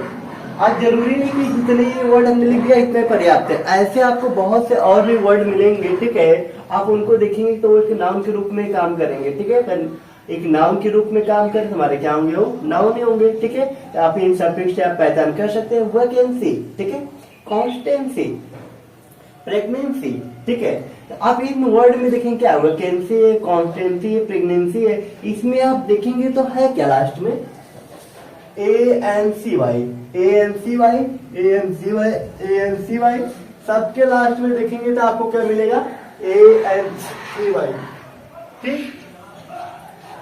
आज जरूरी नहीं कि जितने ये वर्ड हमने लिख दिया इतने पर्याप्त है, ऐसे आपको बहुत से और भी वर्ड मिलेंगे, ठीक है। आप उनको देखेंगे तो एक नाउन के रूप में काम करेंगे, ठीक है, एक नाउन के रूप में काम कर हमारे क्या होंगे, वो नाउन ही होंगे, ठीक है। तो आप इन सफिक्स से आप पहचान कर सकते हैं, वैकेंसी, ठीक है, कॉन्स्टेंसी, प्रेगनेंसी, ठीक है। तो आप इन वर्ड में देखेंगे क्या, वैकेंसी है, कॉन्स्टेंसी है, प्रेगनेंसी है, इसमें आप देखेंगे तो है क्या लास्ट में, A and CY, A and CY, A and CY, A and CY, सबके लास्ट में देखेंगे तो आपको क्या मिलेगा, A and CY, ठीक।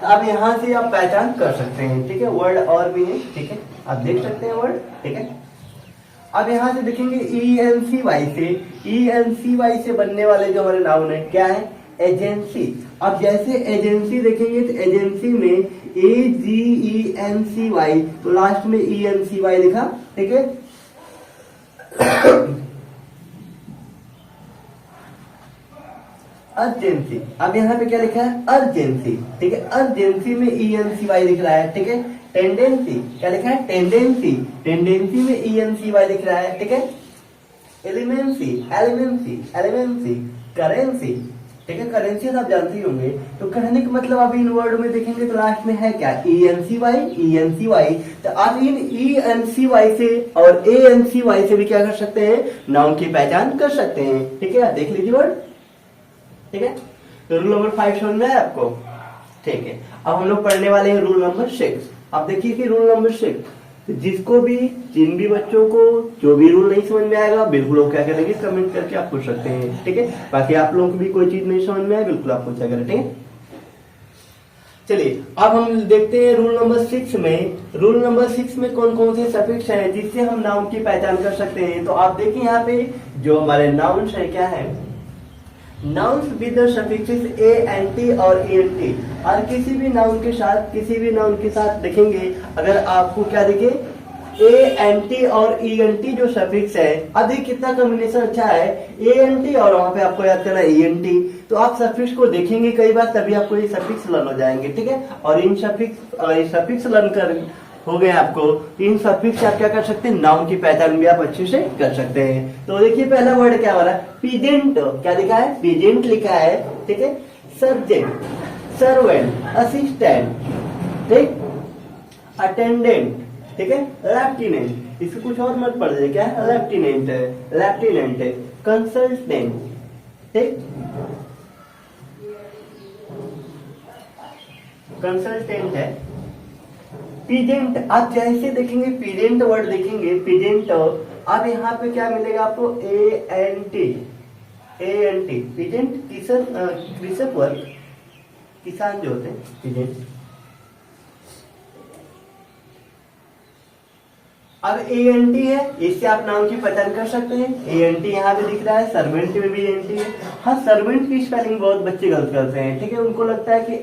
तो आप यहाँ से आप पहचान कर सकते हैं, ठीक है। वर्ड और भी है, ठीक है। आप देख सकते हैं वर्ड, ठीक है। अब यहाँ से देखेंगे ENCY से बनने वाले जो हमारे नाउन है क्या है, एजेंसी। अब जैसे एजेंसी देखेंगे तो एजेंसी में AGENCY, तो लास्ट में ENCY लिखा, ठीक है। अर्जेंसी, अब यहाँ पे क्या लिखा है, अर्जेंसी, ठीक है। अर्जेंसी में ENCY लिख रहा है, ठीक है। टेंडेंसी, क्या लिखा है, टेंडेंसी, टेंडेंसी में ENCY लिख रहा है, ठीक है। एलिमेंसी, एलिमेंसी, करेंसी, ठीक है। करेंसी आप जानते ही होंगे। तो कहने का मतलब आप इन वर्ड में देखेंगे तो लास्ट में है क्या, ENCY। तो आप इन ENCY से और ANCY से भी क्या कर सकते हैं, नाउन की पहचान कर सकते हैं, ठीक है। आप देख लीजिए वर्ड, ठीक है। तो रूल नंबर 5 समझ में आया आपको, ठीक है। अब हम लोग पढ़ने वाले हैं रूल नंबर 6। आप देखिए कि रूल नंबर 6, जिसको भी, जिन भी बच्चों को जो भी रूल नहीं समझ में आएगा बिल्कुल लोग क्या करेंगे, कमेंट करके आप पूछ सकते हैं, ठीक है। बाकी आप लोगों को भी कोई चीज नहीं समझ में आए बिल्कुल आप पूछा करें, ठीक है। चलिए अब हम देखते हैं रूल नंबर 6 में। रूल नंबर 6 में कौन कौन से सफिक्स हैं जिससे हम नाउन की पहचान कर सकते हैं। तो आप देखिए यहाँ पे जो हमारे नाउन्स है क्या है, nouns with the suffixes ANT और ENT। और किसी भी नाउन के साथ देखेंगे, अगर आपको क्या दिखे, ANT और ENT जो सफिक्स है, अब देखिए कितना कॉम्बिनेशन अच्छा है, ANT और वहां पे आपको याद करना है ENT। तो आप सफिक्स को देखेंगे कई बार, तभी आपको ये सफिक्स लर्न हो जाएंगे, ठीक है। और इन सफिक्स लर्न कर हो गए आपको, इन सफिक्स से आप क्या कर सकते हैं, नाउन की पहचान भी आप अच्छे से कर सकते हैं। तो देखिए पहला वर्ड क्या हो रहा है, पीजेंट, क्या लिखा है, पीजेंट लिखा है, ठीक है। सब्जेक्ट, सर्वेंट, असिस्टेंट, ठीक, अटेंडेंट, ठीक है। लेफ्टिनेंट, इसको कुछ और मत पढ़ दे, क्या है, लेफ्टिनेंट है, लेफ्टिनेंट है। कंसल्टेंट, ठीक, कंसल्टेंट है। पीजेंट, आप जैसे देखेंगे पीजेंट वर्ड देखेंगे, पीजेंट, अब यहाँ पे क्या मिलेगा आपको, ANT, पीजेंट, कृषक वर्ग, किसान जो होते हैं, पीजेंट। अब ANT है, इससे आप नाम की पहचान कर सकते हैं। ANT यहाँ पे दिख रहा है, सर्वेंट में भी ANT है। हाँ, सर्वेंट की स्पेलिंग बहुत बच्चे गलत करते हैं, ठीक है। उनको लगता है कि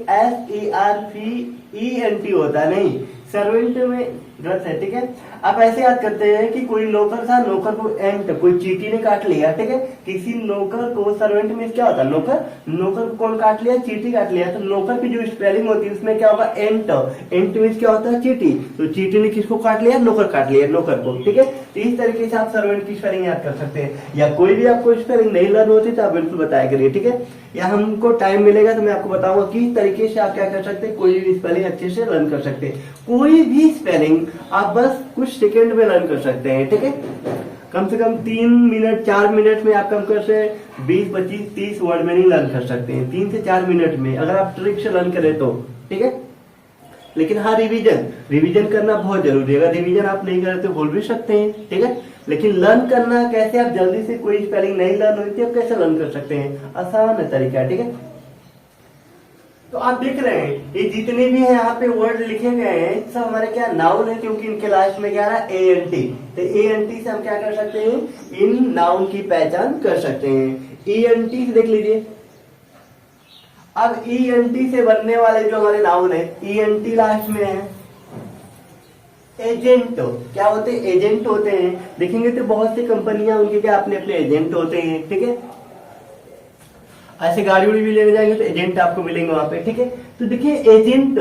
SERVENT होता है, नहीं, सर्वेंट में गलत है, ठीक है। आप ऐसे याद करते हैं कि कोई नौकर था, नौकर को एंट, कोई चींटी ने काट लिया, ठीक है। किसी नौकर को, सर्वेंट में क्या होता है, नौकर, नौकर को कौन काट लिया, चींटी काट लिया। तो नौकर की जो स्पेलिंग होती है उसमें क्या होगा, एंट, एंट मींस क्या होता है, चींटी। तो चींटी ने किसको काट लिया, नौकर काट लिया, नौकर को, ठीक है। तो इस तरीके से आप सर्वेंट की स्पेलिंग याद कर सकते हैं। या कोई भी आपको स्पेलिंग नहीं लर्न होती तो आप बिल्कुल बताया करिए, ठीक है। या हमको टाइम मिलेगा तो मैं आपको बताऊंगा किस तरीके से आप क्या कर सकते हैं, कोई भी स्पेलिंग अच्छे से लर्न कर सकते हैं। कोई भी स्पेलिंग आप बस कुछ सेकंड में लर्न कर सकते हैं, ठीक है। कम से कम 3 मिनट 4 मिनट में आप कम कर से 20 25 30 वर्ड मीनिंग लर्न कर सकते हैं, 3 से 4 मिनट में, अगर आप ट्रिक से लर्न करें तो, ठीक है। लेकिन हाँ, रिवीजन करना बहुत जरूरी है। अगर रिवीजन आप नहीं करें तो भूल भी सकते हैं, ठीक है। लेकिन लर्न करना कैसे, आप जल्दी से कोई स्पेलिंग नहीं लर्न होती है, आप कैसे लर्न कर सकते हैं, आसान है तरीका, ठीक है। तो आप देख रहे हैं ये जितने भी हैं यहाँ पे वर्ड लिखे गए हैं सब हमारे क्या नाउन है, क्योंकि इनके लास्ट में क्या रहा है, ANT। तो ANT से हम क्या कर सकते हैं, इन नाउन की पहचान कर सकते हैं। ENT से देख लीजिए, अब ENT से बनने वाले जो हमारे नाउन है, ENT लास्ट में है। एजेंट, क्या होते हैं, एजेंट होते हैं। देखेंगे तो बहुत सी कंपनियां, उनके क्या अपने अपने एजेंट होते हैं, ठीक है। ऐसे गाड़ी उड़ी भी लेने जाएंगे तो एजेंट आपको मिलेंगे वहां पे, ठीक है। तो देखिए एजेंट,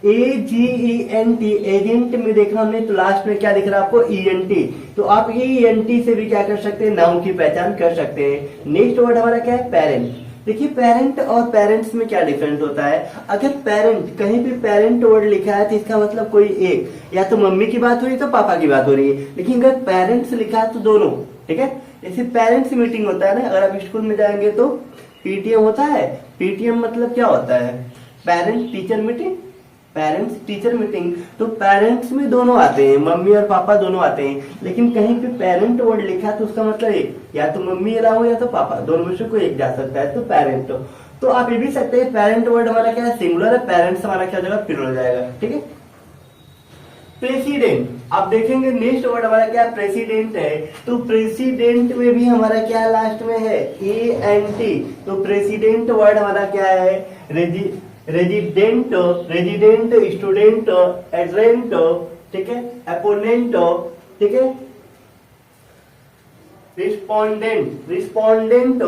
AGENT, एजेंट में देखा हमने तो लास्ट में क्या दिख रहा है आपको, ENT। तो आप ENT से भी क्या कर सकते हैं, नाउन की पहचान कर सकते हैं। नेक्स्ट वर्ड हमारा क्या है, पेरेंट। देखिए पेरेंट और पेरेंट्स में क्या डिफरेंस होता है। अगर पेरेंट, कहीं पे पेरेंट वर्ड लिखा है तो इसका मतलब कोई एक, या तो मम्मी की बात हो रही है तो पापा की बात हो रही है। लेकिन अगर पेरेंट्स लिखा है तो दोनों, ठीक है। जैसे पेरेंट्स मीटिंग होता है ना, अगर आप स्कूल में जाएंगे तो PTM होता है। PTM मतलब क्या होता है, parent teacher meeting, parents teacher meeting. तो पेरेंट्स में दोनों आते हैं, मम्मी और पापा दोनों आते हैं। लेकिन कहीं पे पेरेंट वर्ड लिखा तो उसका मतलब एक, या तो मम्मी अलाउ या तो पापा, दोनों में से कोई एक जा सकता है, तो पेरेंट। तो आप ये भी सकते हैं पेरेंट वर्ड हमारा क्या है, सिंगुलर है, पेरेंट्स हमारा क्या हो जाएगा, प्लूरल हो जाएगा, ठीक है। प्रेसिडेंट, आप देखेंगे नेक्स्ट वर्ड हमारा क्या प्रेसिडेंट है, तो प्रेसिडेंट में भी हमारा क्या लास्ट में है ENT, तो प्रेसिडेंट वर्ड हमारा क्या है रेजिडेंट, रेजिडेंट, स्टूडेंट, एडरेंट, ठीक है, अपोनेंट, ठीक है, रिस्पोंडेंट, रिस्पोंडेंट,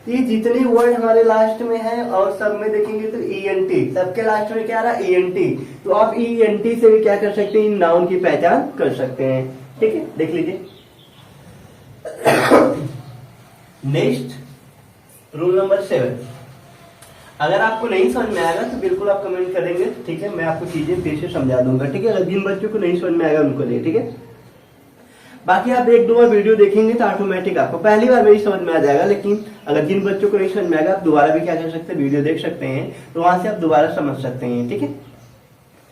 ये जितने वर्ड हमारे लास्ट में है और सब में देखेंगे तो ENT, सबके लास्ट में क्या रहा ENT, तो आप ENT से भी क्या कर सकते हैं, नाउन की पहचान कर सकते हैं, ठीक है, देख लीजिए। नेक्स्ट रूल नंबर 7, अगर आपको नहीं समझ में आएगा तो बिल्कुल आप कमेंट करेंगे, ठीक है, मैं आपको चीजें फिर से समझा दूंगा, ठीक है, अगर जिन बच्चों को नहीं समझ में आएगा उनको लिए, ठीक है। बाकी आप एक दो बार वीडियो देखेंगे तो ऑटोमेटिक आपको पहली बार में ही समझ में आ जाएगा, लेकिन अगर जिन बच्चों को नहीं समझ में आएगा आप दोबारा भी क्या कर सकते हैं, वीडियो देख सकते हैं, तो वहां से आप दोबारा समझ सकते हैं, ठीक है।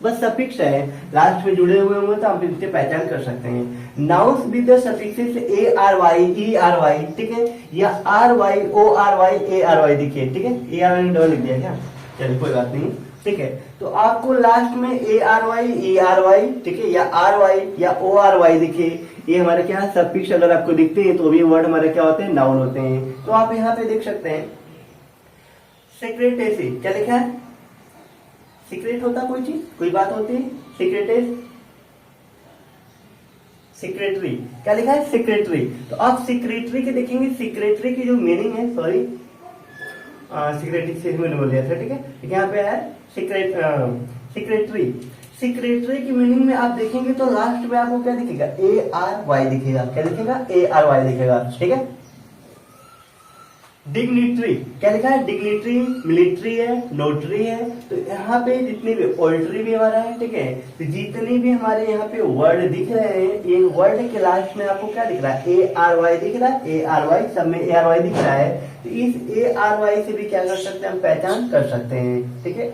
बस सफिक्स है लास्ट में जुड़े हुए होंगे तो आप इनसे पहचान कर सकते हैं। Nouns with the suffixes ARY ERY, ठीक है, या RY ORY ARY दिखिए, ठीक है, ARY डबल लिख दिया क्या, चलिए कोई बात नहीं, ठीक है, तो आपको लास्ट में ARY ERY, ठीक है, या RY या ORY दिखे, ये हमारे क्या सफिक्स अगर आपको दिखते हैं तो भी वर्ड हमारे क्या होते हैं, नाउन होते हैं। तो आप यहाँ पे देख सकते हैं सेक्रेटेसी, क्या लिखा है, सीक्रेट होता कोई चीज, कोई बात होती है, सीक्रेटेस, सेक्रेटरी, क्या लिखा है सेक्रेटरी, तो आप सेक्रेटरी के देखेंगे, सेक्रेटरी की जो मीनिंग है, सॉरी सेक्रेटरी से मैंने बोल दिया था, ठीक है, यहाँ पे है सेक्रेटरी, सेक्रेटरी की मीनिंग में आप देखेंगे तो लास्ट में आपको क्या दिखेगा ARY दिखेगा, क्या दिखेगा ARY दिखेगा, ठीक है। डिग्निटरी, क्या लिखा है डिग्निटरी, मिलिट्री है, नोटरी है, तो यहाँ पे जितने भी पोल्ट्री भी हमारा है, ठीक है, तो जितने भी हमारे यहाँ पे वर्ड दिख रहे हैं, ये वर्ड के लास्ट में आपको क्या दिख रहा है ARY दिख रहा है, ARY सब में ARY दिख रहा है, तो इस ARY से भी क्या कर सकते हैं हम पहचान कर सकते हैं, ठीक है।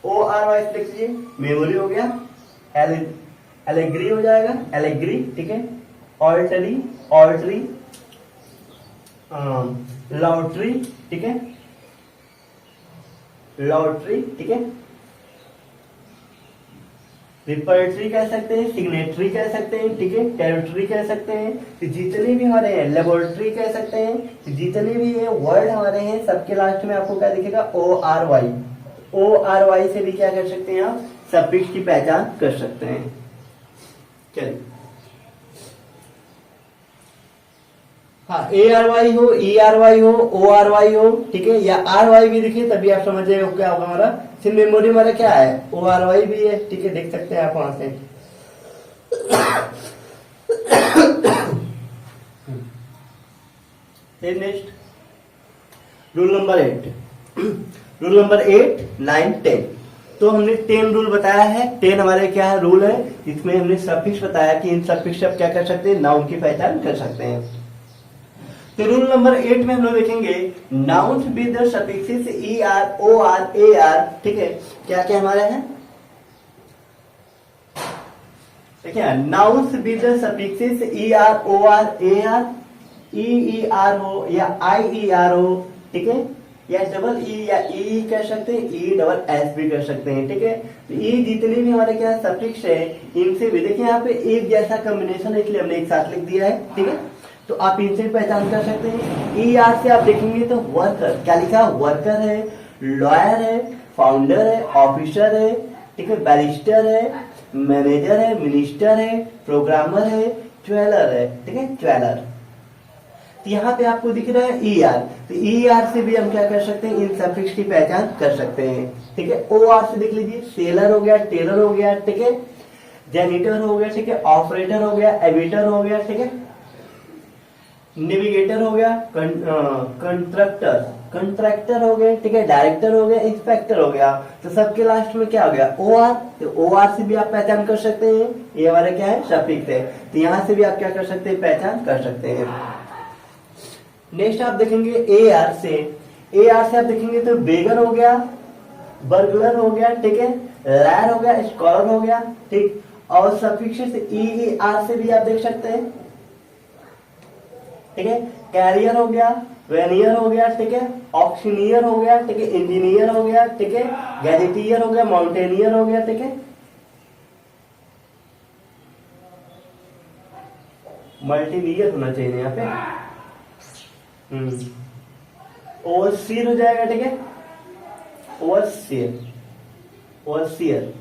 ORY से लिख लीजिए, मेमोरी हो गया, एलेग्री हो जाएगा, एलेग्री, ठीक है, ऑल्टरी, ऑल्ट्री, लॉटरी, ठीक है, लॉटरी, ठीक है, रिपर्टरी कह सकते हैं, सिग्नेटरी कह सकते हैं, ठीक है, टेरिटरी कह सकते हैं, तो जितने भी हमारे हैं, लेबोरेटरी कह सकते हैं, तो जितने भी ये वर्ड हमारे हैं सबके लास्ट में आपको क्या दिखेगा ORY, ORY से भी क्या कर सकते हैं आप सफिक्स की पहचान कर सकते हैं। चलिए, हाँ ARY हो, ERY हो, ORY हो, ठीक है, या RY भी दिखिए तभी आप समझ जाएगा क्या होगा हमारा, सिर्फ मेमोरी हमारा क्या है ORY भी है, ठीक है, देख सकते हैं आप वहां से। Next rule number 8, rule number 8 9 10, तो हमने 10 रूल बताया है, 10 हमारे क्या है रूल है, इसमें हमने सफिक्स बताया कि इन सफिक्स से आप क्या कर सकते हैं, नाउन की पहचान कर सकते हैं। तो रूल नंबर 8 में हम लोग देखेंगे nouns with the suffixes ER OR AR, ठीक है, क्या क्या हमारे हैं, देखिए nouns with the suffixes ER OR AR, EER हो या IER हो, ठीक है, या डबल E या E कह सकते हैं, E डबल S भी कर सकते हैं, ठीक है, तो ये जितने भी हमारे क्या सफिक्स है इनसे भी देखिए यहाँ पे एक जैसा कॉम्बिनेशन है इसलिए हमने एक साथ लिख दिया है, ठीक है, तो आप इनसे पहचान कर सकते हैं। ER से आप देखेंगे तो वर्कर, क्या लिखा वर्कर है, लॉयर है, फाउंडर है, ऑफिसर है, ठीक है, बैरिस्टर है, मैनेजर है, मिनिस्टर है, प्रोग्रामर है, ज्वेलर है, ठीक है, ज्वेलर। तो यहाँ पे आपको दिख रहा है ER, तो ER से भी हम क्या कर सकते हैं इन सफिक्स की पहचान कर सकते हैं, ठीक है। OR से देख लीजिए सेलर हो गया, टेलर हो गया, ठीक है, जेनिटर हो गया, ठीक है, ऑपरेटर हो गया, एविटर हो गया, ठीक है, नेविगेटर हो गया, कंट्रैक्टर हो गए, ठीक है, डायरेक्टर हो गया, इंस्पेक्टर हो गया, तो सबके लास्ट में क्या हो गया OR, तो OR से भी आप पहचान कर सकते हैं, ये हमारे क्या है सफिक्स है, तो यहां से भी आप क्या कर सकते हैं पहचान कर सकते हैं। नेक्स्ट आप देखेंगे AR से, AR से आप देखेंगे तो बेगर हो गया, बर्गलर हो गया, ठीक है, लायर हो गया, स्कॉलर हो गया, ठीक, और सफिक्स से EER से भी आप देख सकते हैं, ठीक है, कैरियर हो गया, वेनियर हो गया, ठीक है, ऑक्सीनियर हो गया, ठीक है, इंजीनियर हो गया, ठीक है, गैजेटियर हो गया, माउंटेनियर हो गया, ठीक है, मल्टीलिनियर होना चाहिए यहाँ पे। ओवरसीयर हो जाएगा, ठीक है, ओवरसीयर, ओवरसीयर।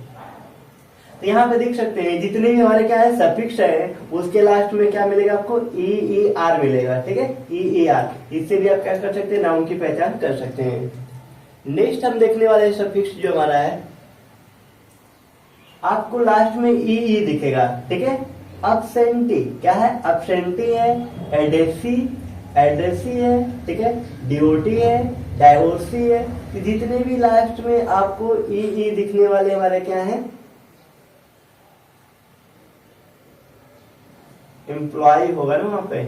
तो यहाँ पे देख सकते हैं जितने भी हमारे क्या है सफिक्स है उसके लास्ट में क्या मिलेगा आपको, ई ई आर मिलेगा, ठीक है, ई ई आर। इससे भी आप क्या कर सकते हैं, नाउन की पहचान कर सकते हैं। नेक्स्ट हम देखने वाले सफिक्स जो हमारा है, आपको लास्ट में ई ई दिखेगा, ठीक है। अब्सेंटी क्या है, अब्सेंटी है, एडेसी, एड्रेसी है, ठीक है, ड्यूटी है, डाइवोर्सी है। तो जितने भी लास्ट में आपको ई ई दिखने वाले हमारे क्या है, एम्प्लॉय होगा ना वहां पे,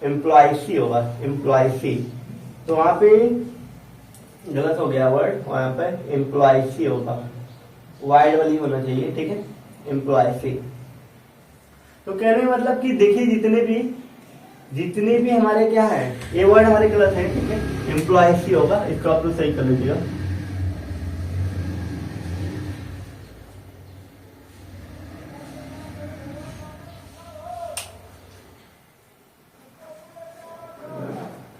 एम्प्लॉयसी होगा, एम्प्लॉयसी। तो वहां पे गलत हो गया वर्ड, वहां पे एम्प्लॉयसी होगा, वाइड वाली होना चाहिए, ठीक है, एम्प्लॉयसी। तो कहने का मतलब कि देखिए जितने भी हमारे क्या है, ये वर्ड हमारे गलत है, ठीक है, एम्प्लॉयसी होगा, इसको आप लोग सही कर लीजिएगा।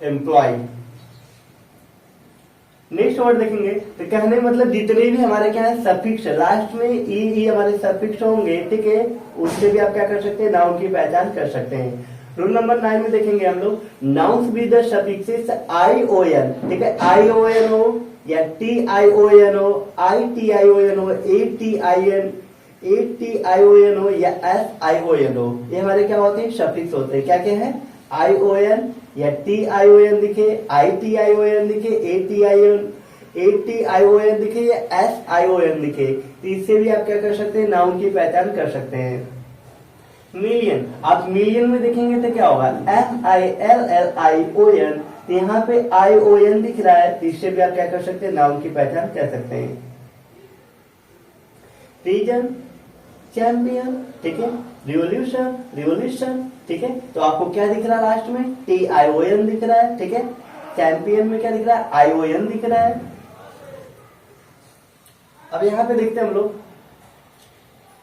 एम्प्लॉय। नेक्स्ट वर्ड देखेंगे तो कहने मतलब जितने भी हमारे क्या है सफिक्स लास्ट में ई ई हमारे सफिक्स होंगे, ठीक है, उससे भी आप क्या कर सकते हैं, नाउन की पहचान कर सकते हैं। रूल नंबर 9 में देखेंगे हम लोग, nouns with the suffixes I O N, ठीक है, आई ओ एन हो या टी आई ओ एन हो, I T I O N हो, ए टी आई ओ एन हो या एस आई ओ एन हो, ये हमारे क्या होते हैं, सफिक्स होते हैं। क्या क्या है, आई ओ एन या टी आई ओ एन दिखे, I T I O N दिखे, ए टी आई ओ एन दिखे या एस आई ओ एन दिखे, तो इससे भी आप क्या कर सकते हैं, नाउन की पहचान कर सकते हैं। मिलियन, आप मिलियन में देखेंगे तो क्या होगा, F I L L I O N, यहाँ पे आई ओ एन दिख रहा है, तो इससे भी आप क्या कर सकते हैं, नाउन की पहचान कर सकते हैं। रीजन, चैंपियन, ठीक है, रिवोल्यूशन, रिवोल्यूशन, ठीक है, तो आपको क्या दिख रहा है लास्ट में, टी आई ओ एन दिख रहा है, ठीक है, चैंपियन में क्या दिख रहा है, आई ओ एन दिख रहा है। अब यहाँ पे देखते हैं हम लोग,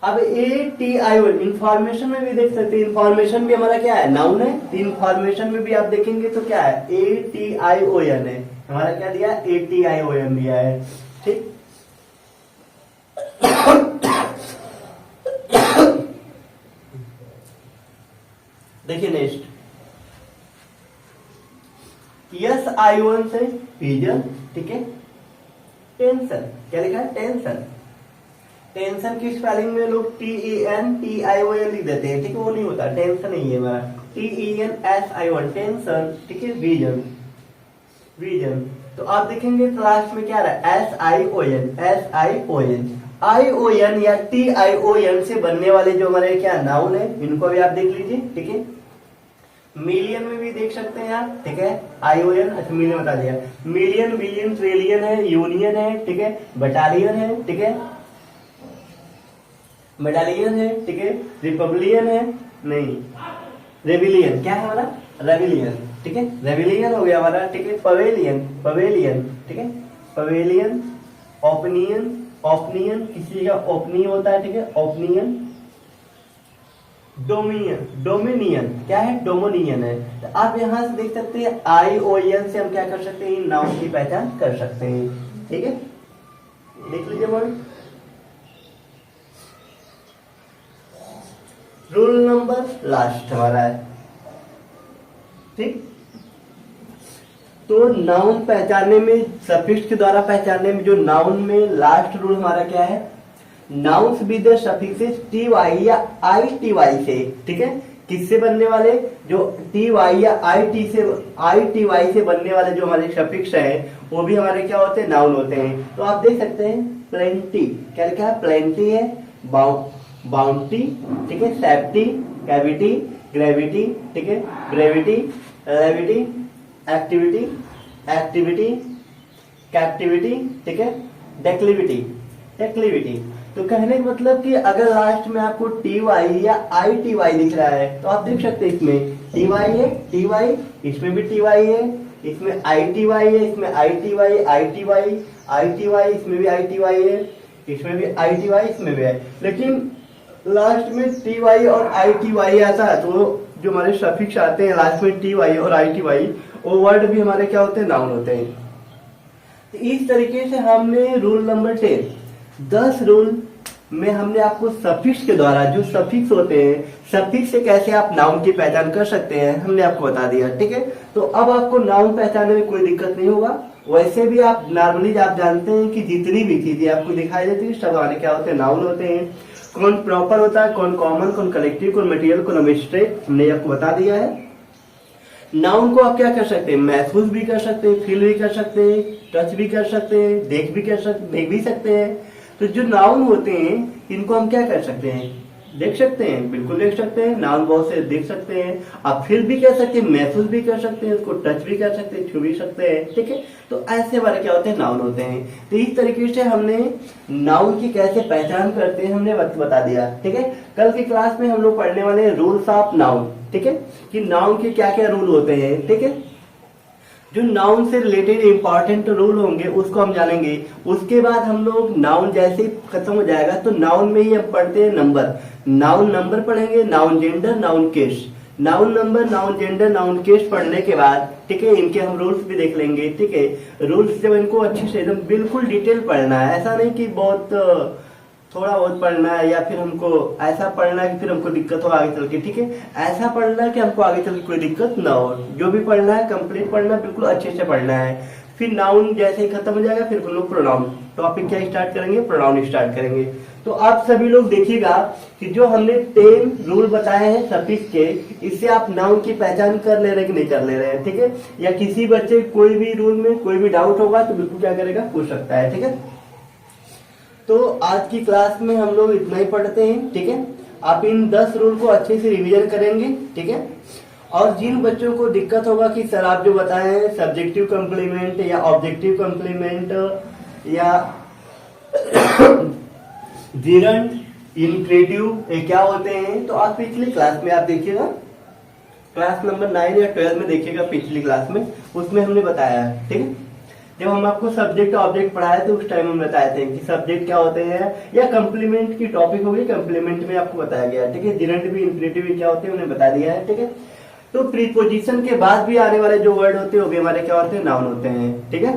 अब A T I O N, information में भी देख सकते हैं, इंफॉर्मेशन भी हमारा क्या है, नाउन है, तो इंफॉर्मेशन में भी आप देखेंगे तो क्या है, ए टी आई ओ एन है, हमारा क्या दिया, ए टी आई ओ एन दिया है, ठीक। देखिए next, S I O N से पीजन, ठीक है, टेंशन, क्या लिखा है, टेंशन। टेंशन की स्पेलिंग में लोग T E N T I O N लिख देते हैं, ठीक है, वो नहीं होता, टेंशन नहीं है हमारा, T E N S I O N, tension, ठीक है, विजन, विजन। तो आप देखेंगे तो लास्ट में क्या रहा है, S I O N, S I O N, I O N या टी आई ओ एन से बनने वाले जो हमारे क्या नाउन है, इनको भी आप देख लीजिए, ठीक है। मिलियन में भी देख सकते हैं आप, ठीक है, आई ओ एन, अच्छा मिलियन बता दिया, मिलियन, बिलियन, ट्रिलियन है, यूनियन है, ठीक है, बटालियन है, ठीक है, बटालियन है, ठीक है, रिपब्लियन है, नहीं, रेबिलियन, क्या है हमारा, रेबिलियन, ठीक है, रेबिलियन हो गया हमारा, ठीक है, पवेलियन, पवेलियन, ठीक है, पवेलियन, ओपिनियन, ओपिनियन, किसी का ओपिनियन होता है, ठीक है, ओपिनियन, डोमिनियन, डोमिनियन, क्या है, डोमिनियन है। तो आप यहां से देख सकते हैं आई ओ एन से हम क्या कर सकते हैं, नाउन की पहचान कर सकते हैं, ठीक है, देख लीजिए वर्ड। रूल नंबर लास्ट हमारा है, ठीक। तो नाउन पहचानने में, सफिक्स के द्वारा पहचानने में जो नाउन में लास्ट रूल हमारा क्या है, nouns with suffixes T Y या आई टी वाई से, ठीक है, किससे बनने वाले, जो टी वाई या आई टी वाई से बनने वाले जो हमारे सफिक्स है वो भी हमारे क्या होते हैं, नाउन होते हैं। तो आप देख सकते हैं प्लेंटी, क्या लिखा है, प्लेंटी है, बाउंटी, ठीक है, सेफ्टी, कैविटी, ग्रेविटी, ठीक है, ब्रेविटी, रेविटी, एक्टिविटी, एक्टिविटी, कैप्टिविटी, ठीक है, डेक्लिविटी, डेक्लिविटी। तो कहने का मतलब कि अगर लास्ट में आपको टी वाई या आई टी वाई दिख रहा है तो आप देख सकते हैं इसमें टी वाई है, टी वाई, इसमें भी टी वाई है, इसमें आई टी वाई है, इसमें I T Y, I T Y, I T Y, इसमें भी आई टी वाई है, इसमें भी आई टी वाई, इसमें भी है। लेकिन लास्ट में टी वाई और आई टी वाई आता है, तो जो हमारे सफिक्स आते हैं लास्ट में टी वाई और आई टी वाई, वो वर्ड भी हमारे क्या होते हैं, नाउन होते हैं। तो इस तरीके से हमने रूल नंबर 10 रूल में हमने आपको सफिक्स के द्वारा, जो सफिक्स होते हैं, सफिक्स से कैसे आप नाउन की पहचान कर सकते हैं, हमने आपको बता दिया। ठीक है, तो अब आपको नाउन पहचानने में कोई दिक्कत नहीं होगा। वैसे भी आप नॉर्मली आप जानते हैं कि जितनी भी चीजें आपको दिखाई देती है सब हमारे क्या होते हैं, नाउन होते हैं। कौन प्रॉपर होता है, कौन कॉमन, कौन कलेक्टिव, कौन मटेरियल, कौन एब्स्ट्रैक्ट, हमने आपको बता दिया है। नाउन को आप क्या कर सकते हैं, महसूस भी कर सकते हैं, फील भी कर सकते हैं, टच भी कर सकते हैं, देख भी सकते हैं। तो जो नाउन होते हैं इनको हम क्या कर सकते हैं, देख सकते हैं, बिल्कुल देख सकते हैं। नाउन बहुत से देख सकते हैं, आप फील भी कर सकते हैं, महसूस भी कर सकते हैं, उसको टच भी कर सकते हैं, छू भी सकते हैं। ठीक है, तो ऐसे वाले क्या होते हैं, नाउन होते हैं। तो इस तरीके से हमने नाउन की कैसे पहचान करते हैं हमने बता दिया। ठीक है, कल की क्लास में हम लोग पढ़ने वाले हैं रूल्स ऑफ नाउन। ठीक है, कि नाउन के क्या क्या रूल होते हैं। ठीक है, जो नाउन से रिलेटेड इंपॉर्टेंट रूल होंगे उसको हम जानेंगे। उसके बाद हम लोग नाउन जैसे ही खत्म हो जाएगा तो नाउन में ही हम पढ़ते हैं नंबर, नाउन नंबर पढ़ेंगे, noun gender, noun case. Noun number, noun gender, noun case पढ़ने के बाद ठीक है, इनके हम रूल्स भी देख लेंगे। ठीक है, रूल्स जब इनको अच्छे से एकदम बिल्कुल डिटेल पढ़ना है, ऐसा नहीं कि बहुत थोड़ा बहुत पढ़ना है या फिर हमको ऐसा पढ़ना है कि फिर हमको दिक्कत हो आगे चल के। ठीक है, ऐसा पढ़ना है कि हमको आगे चल के कोई दिक्कत ना हो। जो भी पढ़ना है कंप्लीट पढ़ना है, बिल्कुल अच्छे से पढ़ना है। फिर नाउन जैसे ही खत्म हो जाएगा फिर हम लोग प्रोनाउन टॉपिक क्या स्टार्ट करेंगे, प्रोनाउन स्टार्ट करेंगे। तो आप सभी लोग देखिएगा कि जो हमने 10 रूल बताए हैं सफिक्स के, इससे आप नाउन की पहचान कर ले रहे हैं कि नहीं कर ले रहे हैं। ठीक है, या किसी बच्चे कोई भी रूल में कोई भी डाउट होगा तो बिल्कुल क्या करेगा, पूछ सकता है। ठीक है, तो आज की क्लास में हम लोग इतना ही पढ़ते हैं। ठीक है, आप इन 10 रूल को अच्छे से रिवीजन करेंगे। ठीक है, और जिन बच्चों को दिक्कत होगा कि सर आप जो बताए हैं सब्जेक्टिव कॉम्प्लीमेंट या ऑब्जेक्टिव कॉम्प्लीमेंट या जिरंड, इनक्रेटिव ये क्या होते हैं, तो आप पिछली क्लास में आप देखिएगा, क्लास नंबर 9 या 12 में देखिएगा, पिछली क्लास में उसमें हमने बताया है। ठीक है, जब हम आपको सब्जेक्ट ऑब्जेक्ट पढ़ाए थे उस टाइम हम बताए थे कि सब्जेक्ट क्या होते हैं, या कंप्लीमेंट की टॉपिक होगी, कंप्लीमेंट में आपको बताया गया। ठीक है, जिरंड भी इनक्रेटिव भी क्या होते हैं उन्हें बता दिया है। ठीक है, तो प्रीपोजिशन के बाद भी आने वाले जो वर्ड होते हैं वो भी हमारे क्या होते हैं, नाउन होते हैं। ठीक है,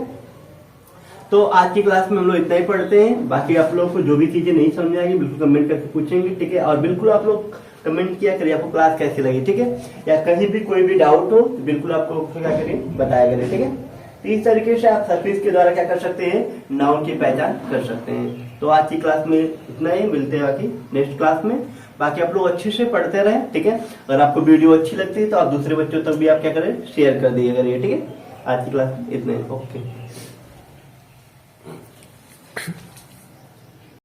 तो आज की क्लास में हम लोग इतना ही पढ़ते हैं। बाकी आप लोग को जो भी चीजें नहीं समझ आएगी बिल्कुल कमेंट करके पूछेंगे। ठीक है, और बिल्कुल आप लोग कमेंट किया करिए आपको क्लास कैसी लगी। ठीक है, या कहीं भी कोई भी डाउट हो तो बिल्कुल आपको क्या करिए, बताया करिए। ठीक है, तो इस तरीके से आप सफिक्स के द्वारा क्या कर सकते हैं, नाउन की पहचान कर सकते हैं। तो आज की क्लास में इतना ही, मिलते हैं बाकी नेक्स्ट क्लास में। बाकी आप लोग अच्छे से पढ़ते रहें। ठीक है, अगर आपको वीडियो अच्छी लगती है तो आप दूसरे बच्चों तक भी आप क्या करें, शेयर कर दिए करिए। ठीक है, आज की क्लास इतना ही, ओके।